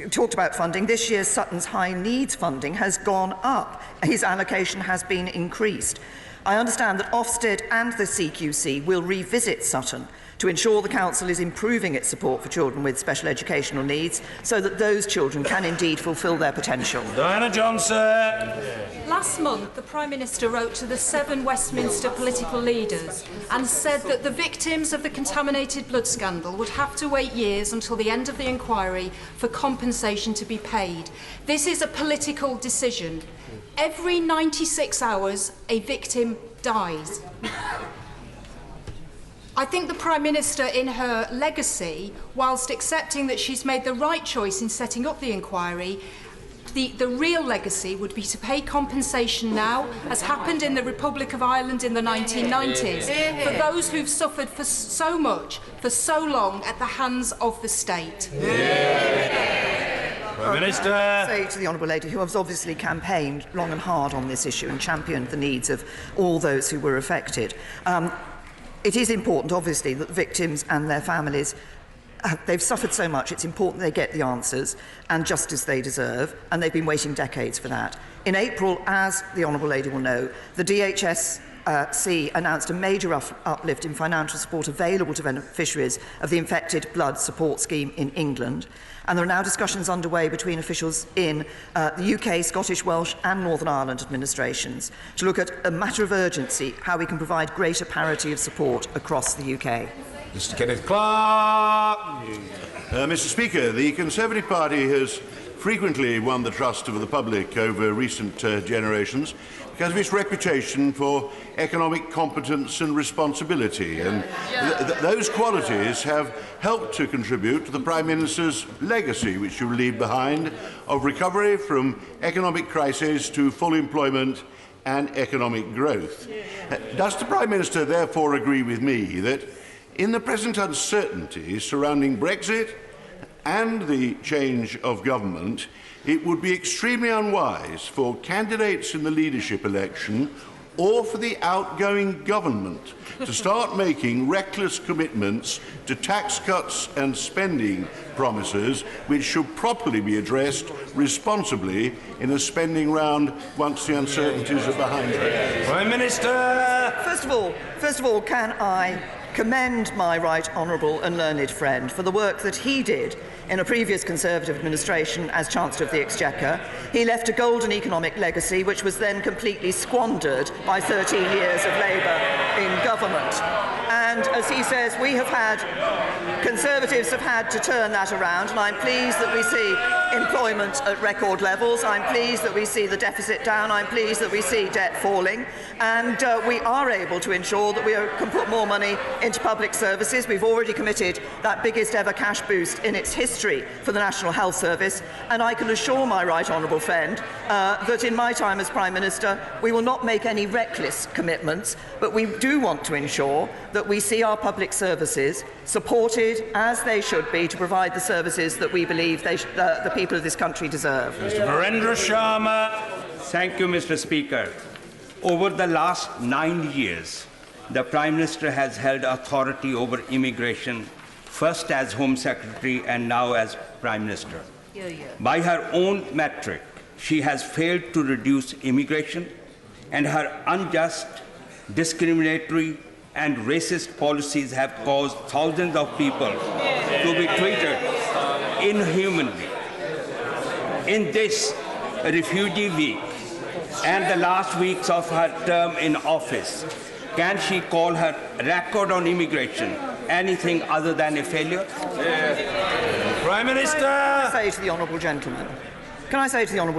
talked about funding, this year's Sutton's High Needs funding has gone up. His allocation has been increased. I understand that Ofsted and the CQC will revisit Sutton to ensure the Council is improving its support for children with special educational needs so that those children can indeed fulfil their potential. Diana Johnson. Last month, the Prime Minister wrote to the 7 Westminster political leaders and said that the victims of the contaminated blood scandal would have to wait years until the end of the inquiry for compensation to be paid. This is a political decision. Every 96 hours, a victim dies. I think the Prime Minister, in her legacy, whilst accepting that she's made the right choice in setting up the inquiry, the real legacy would be to pay compensation now, as happened in the Republic of Ireland in the 1990s, for those who've suffered for so much, for so long, at the hands of the state. Prime Minister. Say to the honourable lady, who has obviously campaigned long and hard on this issue and championed the needs of all those who were affected. It is important, obviously, that the victims and their families, they've suffered so much, it's important they get the answers and justice they deserve, and they've been waiting decades for that. In April, as the honourable lady will know, the DHSC announced a major uplift in financial support available to beneficiaries of the Infected Blood Support Scheme in England. And there are now discussions underway between officials in the UK, Scottish, Welsh and Northern Ireland administrations to look at a matter of urgency, how we can provide greater parity of support across the UK. Mr Kenneth Clark. Mr Speaker, the Conservative Party has frequently won the trust of the public over recent generations because of its reputation for economic competence and responsibility. And those qualities have helped to contribute to the Prime Minister's legacy, which you leave behind, of recovery from economic crisis to full employment and economic growth. Does the Prime Minister therefore agree with me that in the present uncertainty surrounding Brexit and the change of government, it would be extremely unwise for candidates in the leadership election or for the outgoing government to start making reckless commitments to tax cuts and spending promises which should properly be addressed responsibly in a spending round once the uncertainties are behind us? Prime Minister. First of all, can I commend my right honourable and learned friend for the work that he did in a previous Conservative administration as Chancellor of the Exchequer. He left a golden economic legacy which was then completely squandered by 13 years of Labour in government. And as he says, Conservatives have had to turn that around, and I'm pleased that we see employment at record levels. I'm pleased that we see the deficit down. I'm pleased that we see debt falling. And we are able to ensure that we can put more money into public services. We've already committed that biggest ever cash boost in its history for the National Health Service. And I can assure my right honourable friend that in my time as Prime Minister, we will not make any reckless commitments, but we do want to ensure that we see our public services supported as they should be to provide the services that we believe the people of this country deserve. Mr Virendra Sharma. Thank you, Mr Speaker. Over the last 9 years, the Prime Minister has held authority over immigration, first as Home Secretary and now as Prime Minister. By her own metric, she has failed to reduce immigration, and her unjust, discriminatory and racist policies have caused thousands of people to be treated inhumanly. In this refugee week and the last weeks of her term in office, can she call her record on immigration anything other than a failure? Prime Minister. Can I say to the honourable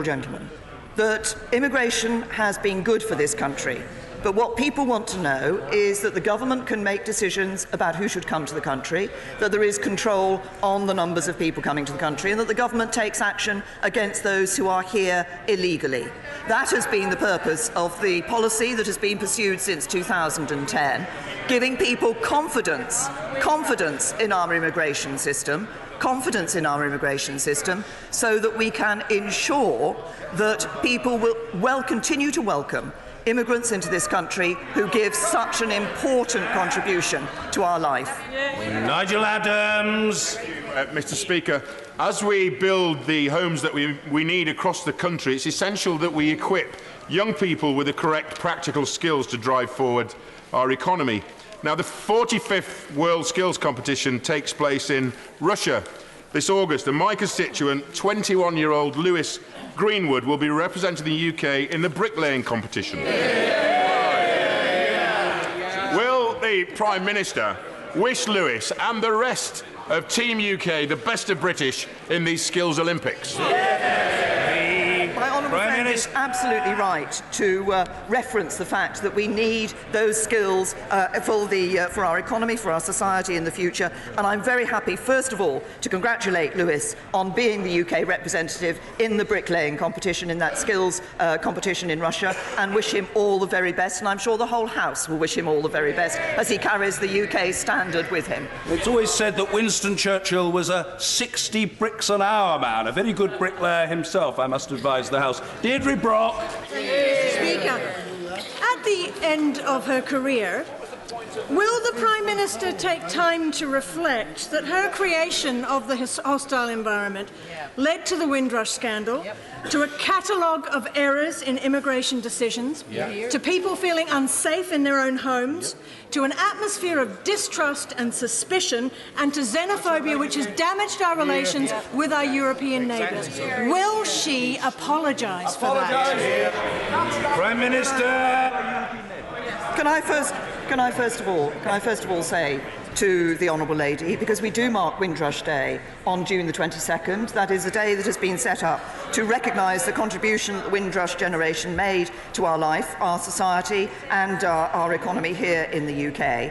gentleman that immigration has been good for this country. But what people want to know is that the government can make decisions about who should come to the country, that there is control on the numbers of people coming to the country, and that the government takes action against those who are here illegally. That has been the purpose of the policy that has been pursued since 2010, giving people confidence in our immigration system, so that we can ensure that people will continue to welcome immigrants into this country who give such an important contribution to our life. Nigel Adams. Mr. Speaker, as we build the homes that we need across the country, it's essential that we equip young people with the correct practical skills to drive forward our economy. Now, the 45th World Skills Competition takes place in Russia this August, and my constituent, 21-year-old Lewis Greenwood, will be representing the UK in the bricklaying competition. Will the Prime Minister wish Lewis and the rest of Team UK the best of British in these Skills Olympics? My honourable friend is absolutely right to reference the fact that we need those skills for our economy, for our society in the future. And I'm very happy, first of all, to congratulate Lewis on being the UK representative in the bricklaying competition, in that skills competition in Russia, and wish him all the very best. And I'm sure the whole House will wish him all the very best as he carries the UK standard with him. It's always said that Winston Churchill was a 60 bricks an hour man, a very good bricklayer himself, I must advise the House. Deirdre Brock. Speaker, at the end of her career, will the Prime Minister take time to reflect that her creation of the hostile environment led to the Windrush scandal, to a catalogue of errors in immigration decisions, to people feeling unsafe in their own homes, to an atmosphere of distrust and suspicion, and to xenophobia which has damaged our relations with our European neighbours? Will she apologise for that? Prime Minister. Can I first of all say to the Honourable Lady, because we do mark Windrush Day on June the 22nd, that is a day that has been set up to recognise the contribution that the Windrush generation made to our life, our society and our economy here in the UK.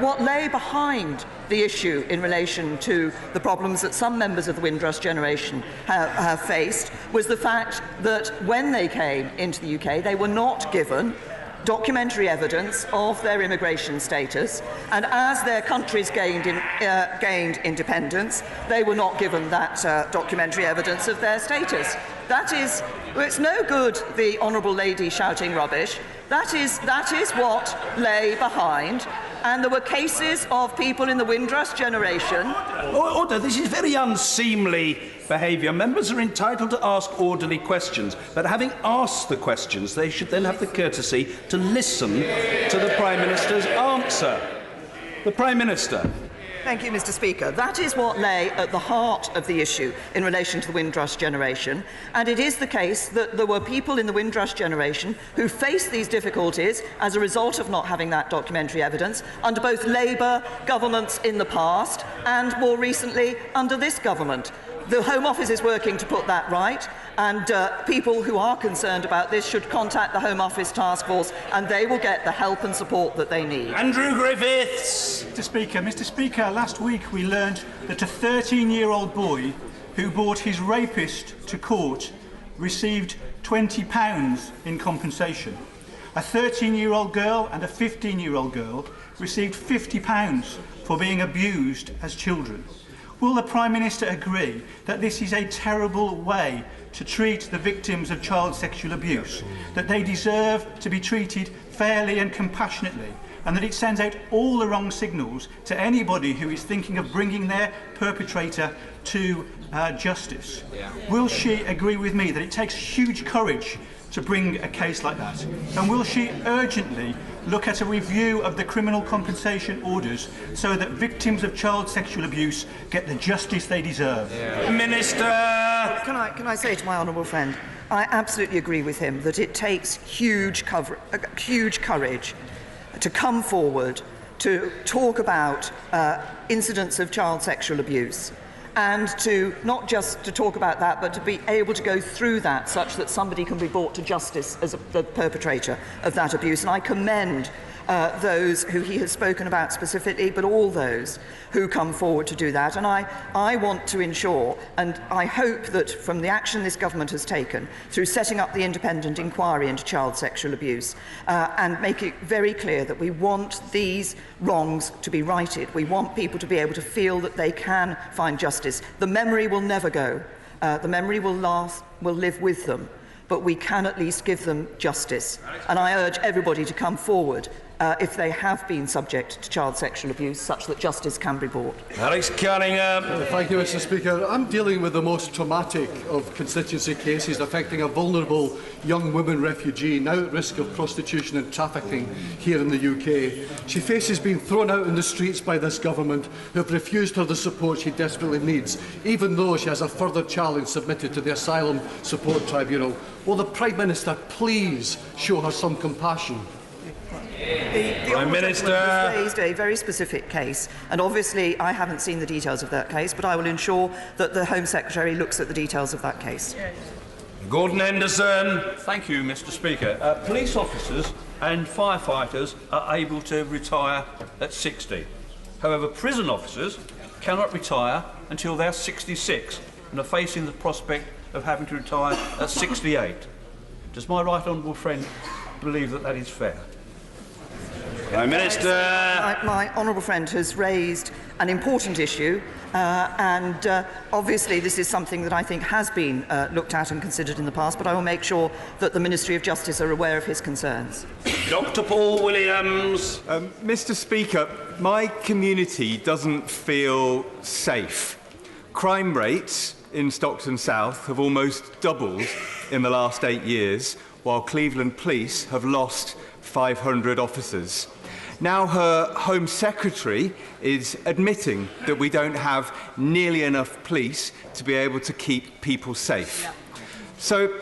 What lay behind the issue in relation to the problems that some members of the Windrush generation have faced was the fact that when they came into the UK, they were not given documentary evidence of their immigration status, and as their countries gained independence, they were not given that documentary evidence of their status. That is, well, it's no good the Honourable Lady shouting rubbish. That is what lay behind. And there were cases of people in the Windrush generation. Order, this is very unseemly behaviour. Members are entitled to ask orderly questions, but having asked the questions, they should then have the courtesy to listen to the Prime Minister's answer. The Prime Minister. Thank you, Mr. Speaker. That is what lay at the heart of the issue in relation to the Windrush generation. And it is the case that there were people in the Windrush generation who faced these difficulties as a result of not having that documentary evidence under both Labour governments in the past and more recently under this government. The Home Office is working to put that right, and people who are concerned about this should contact the Home Office Task Force, and they will get the help and support that they need. Andrew Griffiths. Mr. Speaker, last week we learned that a 13-year-old boy who brought his rapist to court received £20 in compensation. A 13-year-old girl and a 15-year-old girl received £50 for being abused as children. Will the Prime Minister agree that this is a terrible way to treat the victims of child sexual abuse, that they deserve to be treated fairly and compassionately, and that it sends out all the wrong signals to anybody who is thinking of bringing their perpetrator to justice? Will she agree with me that it takes huge courage to bring a case like that? And will she urgently look at a review of the criminal compensation orders so that victims of child sexual abuse get the justice they deserve? Minister! Can I say to my honourable friend, I absolutely agree with him that it takes huge courage to come forward to talk about incidents of child sexual abuse and to not just to talk about that, but to be able to go through that such that somebody can be brought to justice as the perpetrator of that abuse. And I commend those who he has spoken about specifically, but all those who come forward to do that. And I want to ensure, and I hope that from the action this government has taken through setting up the independent inquiry into child sexual abuse and make it very clear that we want these wrongs to be righted. We want people to be able to feel that they can find justice. The memory will never go. The memory will live with them. But we can at least give them justice. And I urge everybody to come forward if they have been subject to child sexual abuse, such that justice can be brought. Alex Cunningham. Thank you, Mr. Speaker. I'm dealing with the most traumatic of constituency cases affecting a vulnerable young woman refugee now at risk of prostitution and trafficking here in the UK. She faces being thrown out in the streets by this government, who have refused her the support she desperately needs, even though she has a further challenge submitted to the Asylum Support Tribunal. Will the Prime Minister please show her some compassion? The Prime Minister has raised a very specific case, and obviously I haven't seen the details of that case, but I will ensure that the Home Secretary looks at the details of that case. Gordon Henderson. Thank you, Mr. Speaker. Police officers and firefighters are able to retire at 60. However, prison officers cannot retire until they're 66 and are facing the prospect of having to retire at 68. Does my right honourable friend believe that that is fair? Prime Minister. My honourable friend has raised an important issue, and obviously this is something that I think has been looked at and considered in the past, but I will make sure that the Ministry of Justice are aware of his concerns. Dr. Paul Williams. Mr. Speaker, my community doesn't feel safe. Crime rates in Stockton South have almost doubled in the last 8 years, while Cleveland Police have lost 500 officers. Now her Home Secretary is admitting that we don't have nearly enough police to be able to keep people safe. So,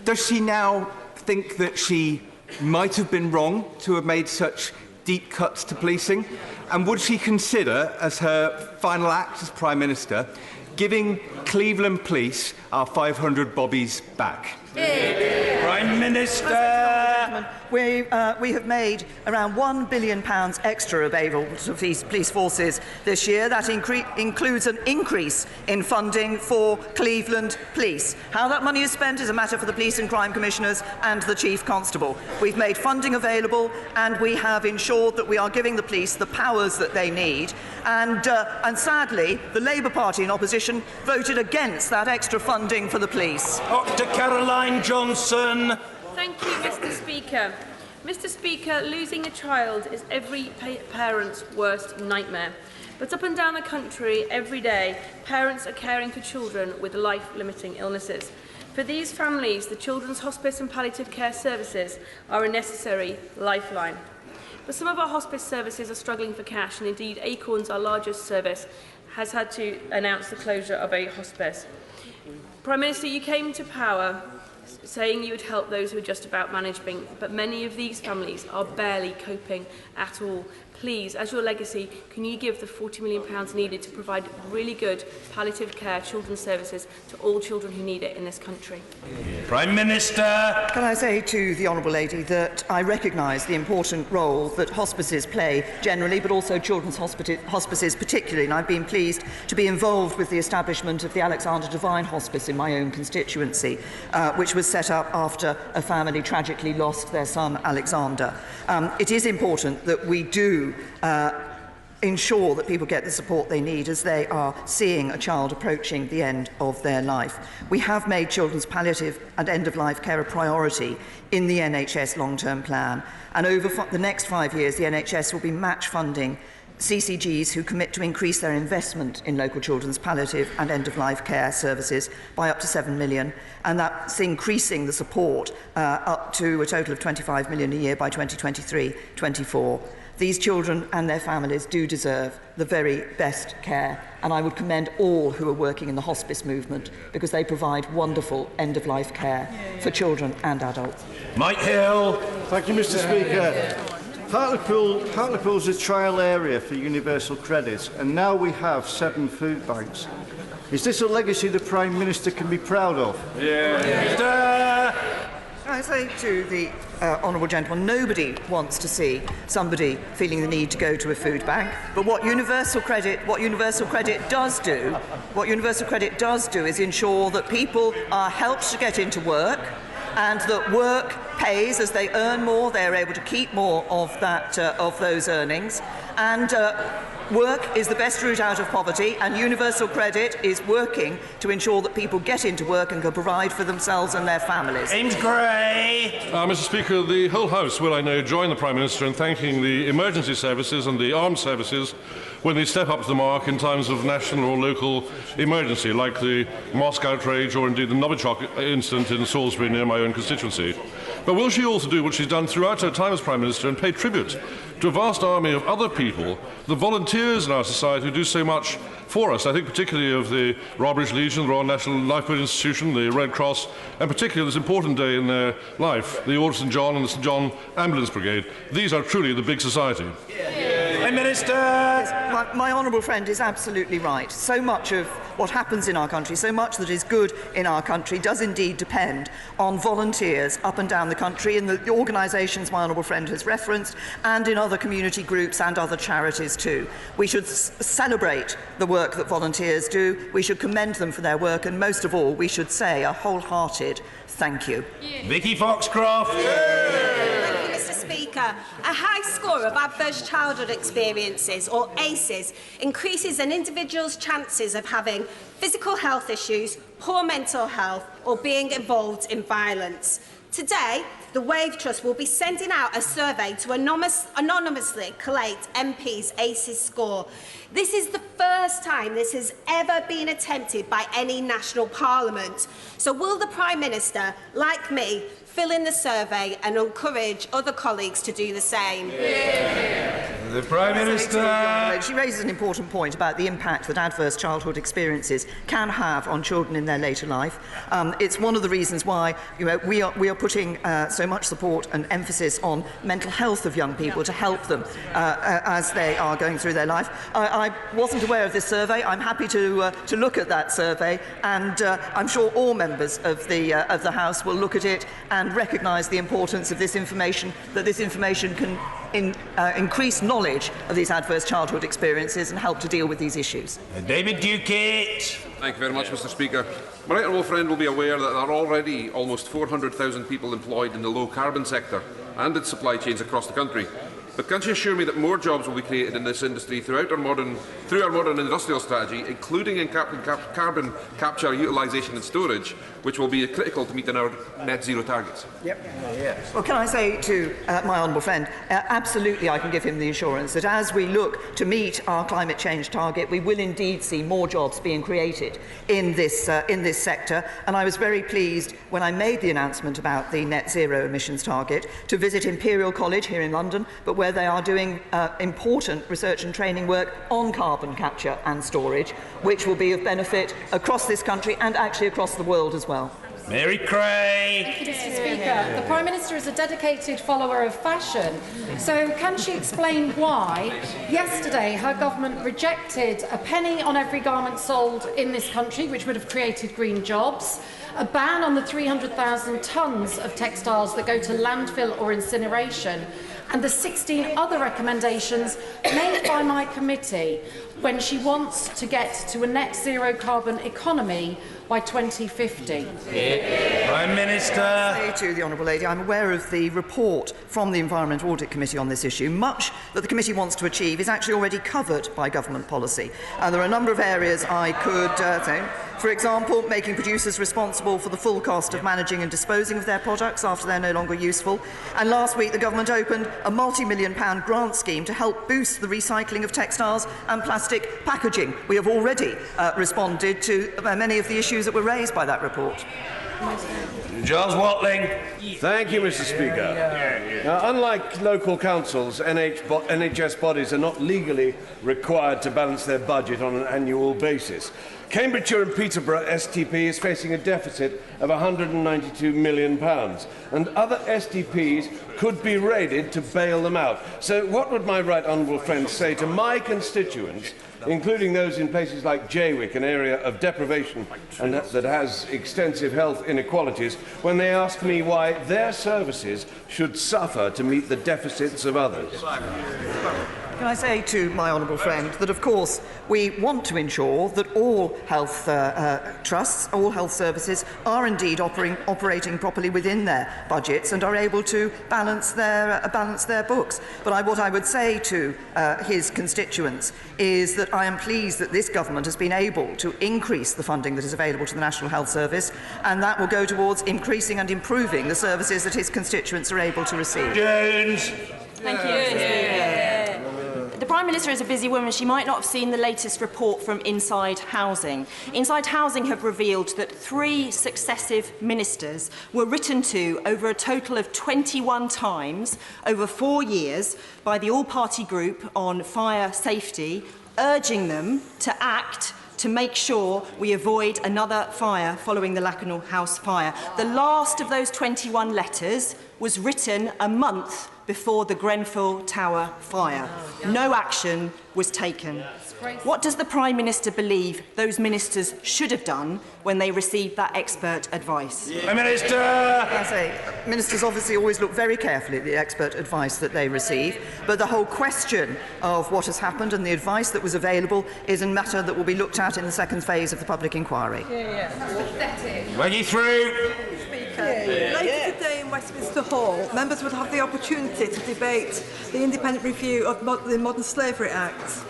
does she now think that she might have been wrong to have made such deep cuts to policing? And would she consider, as her final act as Prime Minister, giving Cleveland Police our 500 bobbies back? Prime Minister. We have made around £1 billion extra available to police forces this year. That includes an increase in funding for Cleveland Police. How that money is spent is a matter for the Police and Crime Commissioners and the Chief Constable. We've made funding available, and we have ensured that we are giving the police the powers that they need. And sadly, the Labour Party in opposition voted against that extra funding for the police. Dr. Caroline Johnson. Thank you, Mr. Speaker. Mr. Speaker, losing a child is every parent's worst nightmare. But up and down the country, every day, parents are caring for children with life-limiting illnesses. For these families, the Children's Hospice and Palliative Care Services are a necessary lifeline. But some of our hospice services are struggling for cash, and indeed Acorns, our largest service, has had to announce the closure of a hospice. Prime Minister, you came to power saying you would help those who are just about managing, but many of these families are barely coping at all. Please, as your legacy, can you give the £40 million needed to provide really good palliative care children's services to all children who need it in this country? Prime Minister. Can I say to the Honourable Lady that I recognise the important role that hospices play generally, but also children's hospices particularly, and I've been pleased to be involved with the establishment of the Alexander Devine Hospice in my own constituency, which was set up after a family tragically lost their son Alexander. It is important that we do ensure that people get the support they need as they are seeing a child approaching the end of their life. We have made children's palliative and end-of-life care a priority in the NHS long-term plan, and over the next 5 years the NHS will be match funding CCGs who commit to increase their investment in local children's palliative and end-of-life care services by up to £7 million, and that's increasing the support up to a total of £25 million a year by 2023-24. These children and their families do deserve the very best care, and I would commend all who are working in the hospice movement because they provide wonderful end-of-life care for children and adults. Mike Hill. Thank you, Mr. Speaker. Hartlepool's a trial area for universal credit, and now we have 7 food banks. Is this a legacy the Prime Minister can be proud of? I say to the honourable gentleman, nobody wants to see somebody feeling the need to go to a food bank. But what universal credit does do is ensure that people are helped to get into work, and that work pays as they earn more. They are able to keep more of that of those earnings, and work is the best route out of poverty, and universal credit is working to ensure that people get into work and can provide for themselves and their families. James Gray. Mr. Speaker, the whole House will, I know, join the Prime Minister in thanking the emergency services and the armed services when they step up to the mark in times of national or local emergency, like the mosque outrage or indeed the Novichok incident in Salisbury near my own constituency. But will she also do what she's done throughout her time as Prime Minister and pay tribute to a vast army of other people, the volunteers in our society who do so much for us? I think particularly of the Robbridge Legion, the Royal National Lifeboat Institution, the Red Cross, and particularly this important day in their life, the Order St John and the St John Ambulance Brigade. These are truly the big society. Prime Minister. My honourable friend is absolutely right. So much of what happens in our country, so much that is good in our country, does indeed depend on volunteers up and down the country in the organisations my honourable friend has referenced, and in other community groups and other charities too. We should celebrate the work that volunteers do, we should commend them for their work, and most of all, we should say a wholehearted thank you. Vicky Foxcroft. Mr. Speaker, a high score of adverse childhood experiences, or ACEs, increases an individual's chances of having physical health issues, poor mental health, or being involved in violence. Today, the Wave Trust will be sending out a survey to anonymously collate MPs' ACEs score. This is the first time this has ever been attempted by any national parliament. So will the Prime Minister, like me, fill in the survey and encourage other colleagues to do the same? The Prime Minister. She raises an important point about the impact that adverse childhood experiences can have on children in their later life. It's one of the reasons why we are putting so much support and emphasis on mental health of young people to help them as they are going through their life. I wasn't aware of this survey. I'm happy to look at that survey, and I'm sure all members of the House will look at it and recognise the importance of this information, that this information can increase knowledge of these adverse childhood experiences and help to deal with these issues. David Duquette. Thank you very much, Mr. Speaker. My right honourable friend will be aware that there are already almost 400,000 people employed in the low-carbon sector and its supply chains across the country. But can she assure me that more jobs will be created in this industry through our modern industrial strategy, including in carbon capture, utilisation and storage, which will be critical to meeting our net zero targets? Well, can I say to my honourable friend, absolutely I can give him the assurance that as we look to meet our climate change target, we will indeed see more jobs being created in this sector. And I was very pleased when I made the announcement about the net zero emissions target to visit Imperial College here in London, but where they are doing important research and training work on carbon capture and storage, which will be of benefit across this country and actually across the world as well. Mary Cray. Thank you, Mr. Speaker. The Prime Minister is a dedicated follower of fashion. So can she explain why yesterday her government rejected a penny on every garment sold in this country, which would have created green jobs, a ban on the 300,000 tonnes of textiles that go to landfill or incineration, and the 16 other recommendations made by my committee when she wants to get to a net zero carbon economy by 2050. Prime Minister. I say to the Honourable Lady, I'm aware of the report from the Environment Audit Committee on this issue. Much that the committee wants to achieve is actually already covered by government policy. There are a number of areas I could say. For example, making producers responsible for the full cost of managing and disposing of their products after they're no longer useful. And last week, the government opened a multi-million-pound grant scheme to help boost the recycling of textiles and plastic packaging. We have already responded to many of the issues that were raised by that report. Giles Watling. Thank you, Mr. Speaker. Now, unlike local councils, NHS bodies are not legally required to balance their budget on an annual basis. Cambridgeshire and Peterborough STP is facing a deficit of £192 million, and other STPs could be raided to bail them out. So what would my right honourable friend say to my constituents, including those in places like Jaywick, an area of deprivation and that has extensive health inequalities, when they ask me why their services should suffer to meet the deficits of others? Can I say to my honourable friend that, of course, we want to ensure that all health trusts, all health services are indeed operating properly within their budgets and are able to balance their books. But what I would say to his constituents is that I am pleased that this government has been able to increase the funding that is available to the National Health Service, and that will go towards increasing and improving the services that his constituents are able to receive. Jones. Thank you, Mr. Speaker. The Prime Minister is a busy woman. She might not have seen the latest report from Inside Housing. Inside Housing have revealed that 3 successive ministers were written to over a total of 21 times over 4 years by the all-party group on fire safety, urging them to act to make sure we avoid another fire following the Lakanal House fire. The last of those 21 letters was written a month before the Grenfell Tower fire. No action was taken. What does the Prime Minister believe those ministers should have done when they received that expert advice? Prime Minister! I say, ministers obviously always look very carefully at the expert advice that they receive, but the whole question of what has happened and the advice that was available is a matter that will be looked at in the second phase of the public inquiry. Reggie through. Later today in Westminster Hall, members would have the opportunity to debate the independent review of the Modern Slavery Act.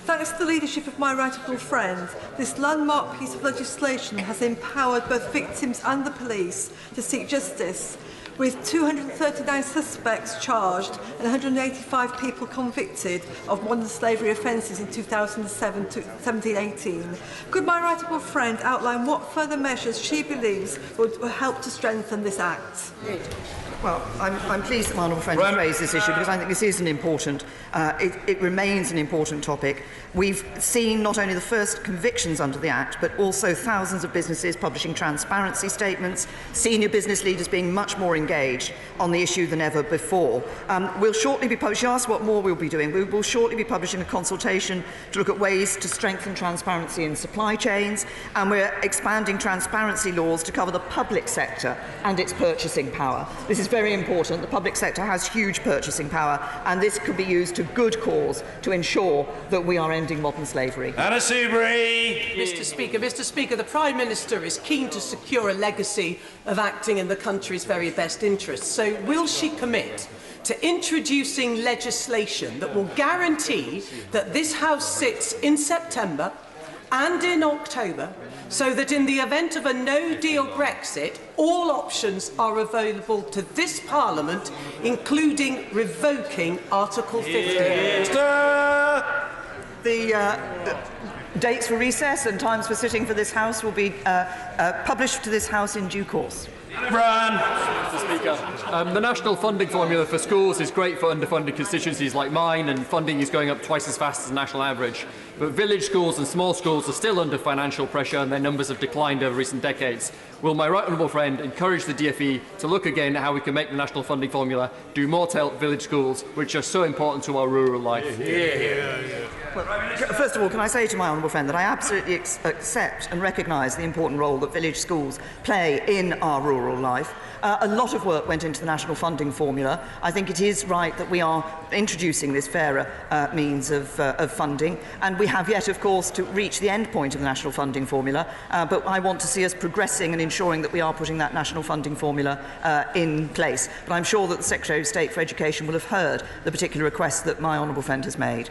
Thanks to the leadership of my right honourable friend, this landmark piece of legislation has empowered both victims and the police to seek justice, with 239 suspects charged and 185 people convicted of modern slavery offences in 2017-18. Could my right honourable friend outline what further measures she believes would help to strengthen this act? Well, I'm pleased that my honourable friend has raised this issue because I think this is an important, it remains an important topic. We've seen not only the first convictions under the Act, but also thousands of businesses publishing transparency statements, senior business leaders being much more engaged on the issue than ever before. We'll shortly be publishing, you asked what more we'll be doing, we will shortly be publishing a consultation to look at ways to strengthen transparency in supply chains, and we're expanding transparency laws to cover the public sector and its purchasing power. This is very important. The public sector has huge purchasing power, and this could be used to good cause to ensure that we are ending modern slavery. Anna Soubry. Mr. Speaker, the Prime Minister is keen to secure a legacy of acting in the country's very best interests. So will she commit to introducing legislation that will guarantee that this House sits in September and in October, so that in the event of a no-deal Brexit, all options are available to this Parliament, including revoking Article 50? The dates for recess and times for sitting for this House will be published to this House in due course. Mr. Speaker, the national funding formula for schools is great for underfunded constituencies like mine, and funding is going up twice as fast as the national average. But village schools and small schools are still under financial pressure, and their numbers have declined over recent decades. Will my right honourable friend encourage the DfE to look again at how we can make the national funding formula do more to help village schools, which are so important to our rural life? Well, first of all, can I say to my honourable friend that I absolutely accept and recognise the important role that village schools play in our rural life. A lot of work went into the national funding formula. I think it is right that we are introducing this fairer means of funding, and we have yet, of course, to reach the end point of the national funding formula, but I want to see us progressing and ensuring that we are putting that national funding formula in place. But I'm sure that the Secretary of State for Education will have heard the particular request that my honourable friend has made.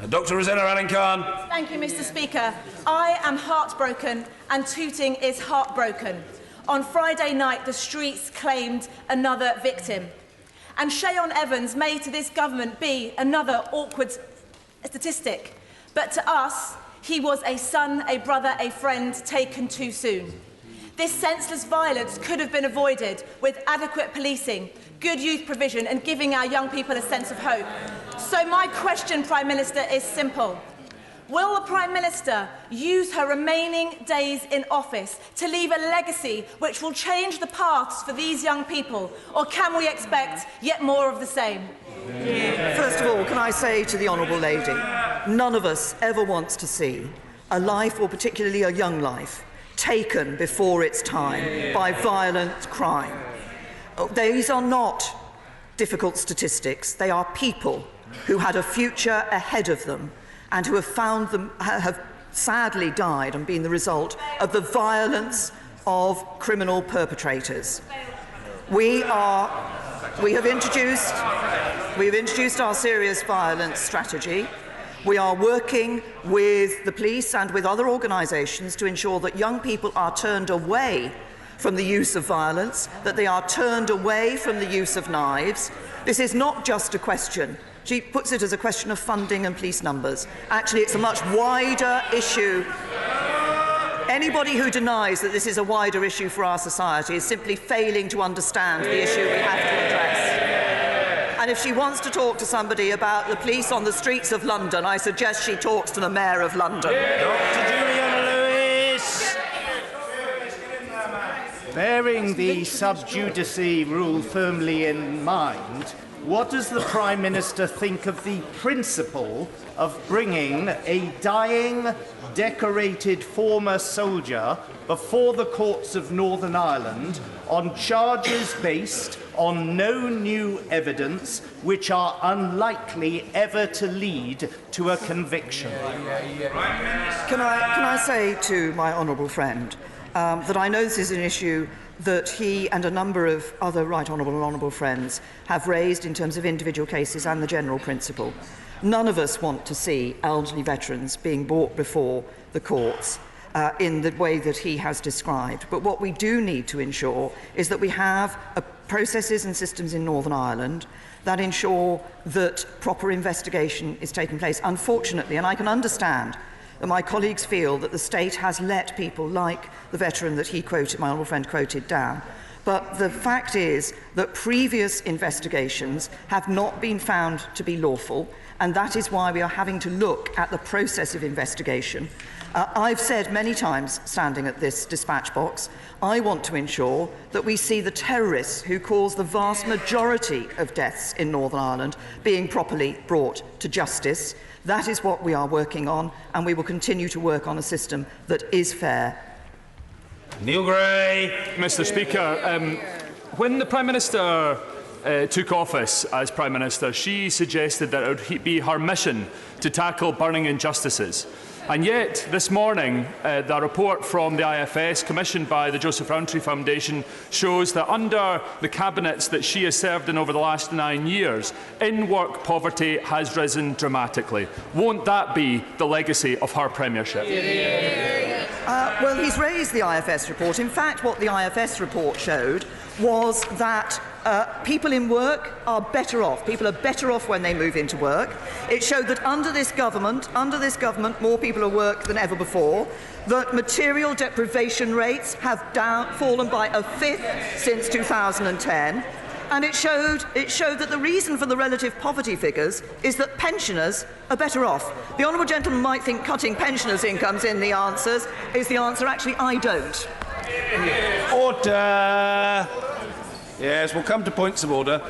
Dr. Rosanna Allen-Khan. Thank you, Mr. Speaker. I am heartbroken, and Tooting is heartbroken. On Friday night, the streets claimed another victim. And Shayon Evans may to this government be another awkward statistic. But to us, he was a son, a brother, a friend taken too soon. This senseless violence could have been avoided with adequate policing, good youth provision and giving our young people a sense of hope. So my question, Prime Minister, is simple. Will the Prime Minister use her remaining days in office to leave a legacy which will change the paths for these young people, or can we expect yet more of the same? First of all, can I say to the Honourable Lady, none of us ever wants to see a life, or particularly a young life, taken before its time by violent crime. These are not difficult statistics. They are people who had a future ahead of them and who have sadly died and been the result of the violence of criminal perpetrators. We have introduced our serious violence strategy. We are working with the police and with other organisations to ensure that young people are turned away from the use of violence, that they are turned away from the use of knives. This is not just a question. She puts it as a question of funding and police numbers. Actually, it's a much wider issue. Anybody who denies that this is a wider issue for our society is simply failing to understand the issue we have to address. And if she wants to talk to somebody about the police on the streets of London, I suggest she talks to the Mayor of London. Bearing the sub judice rule firmly in mind, what does the Prime Minister think of the principle of bringing a dying, decorated former soldier before the courts of Northern Ireland on charges based on no new evidence which are unlikely ever to lead to a conviction? Can I say to my honourable friend that I know this is an issue that he and a number of other right honourable and honourable friends have raised in terms of individual cases and the general principle. None of us want to see elderly veterans being brought before the courts in the way that he has described. But what we do need to ensure is that we have processes and systems in Northern Ireland that ensure that proper investigation is taking place. Unfortunately, and I can understand that my colleagues feel that the state has let people like the veteran that he quoted, my honourable friend quoted, down. But the fact is that previous investigations have not been found to be lawful, and that is why we are having to look at the process of investigation. I've said many times, standing at this dispatch box, I want to ensure that we see the terrorists who cause the vast majority of deaths in Northern Ireland being properly brought to justice. That is what we are working on, and we will continue to work on a system that is fair. Neil Gray. Mr. Speaker, when the Prime Minister took office as Prime Minister, she suggested that it would be her mission to tackle burning injustices. And yet, this morning, the report from the IFS, commissioned by the Joseph Rowntree Foundation, shows that under the cabinets that she has served in over the last 9 years, in-work poverty has risen dramatically. Won't that be the legacy of her premiership? Well, he's raised the IFS report. In fact, what the IFS report showed was that people in work are better off. People are better off when they move into work. It showed that under this government, more people at work than ever before. That material deprivation rates have fallen by a fifth since 2010. And it showed that the reason for the relative poverty figures is that pensioners are better off. The honourable gentleman might think cutting pensioners' incomes is the answer. Actually, I don't. Order. Yes, we'll come to points of order.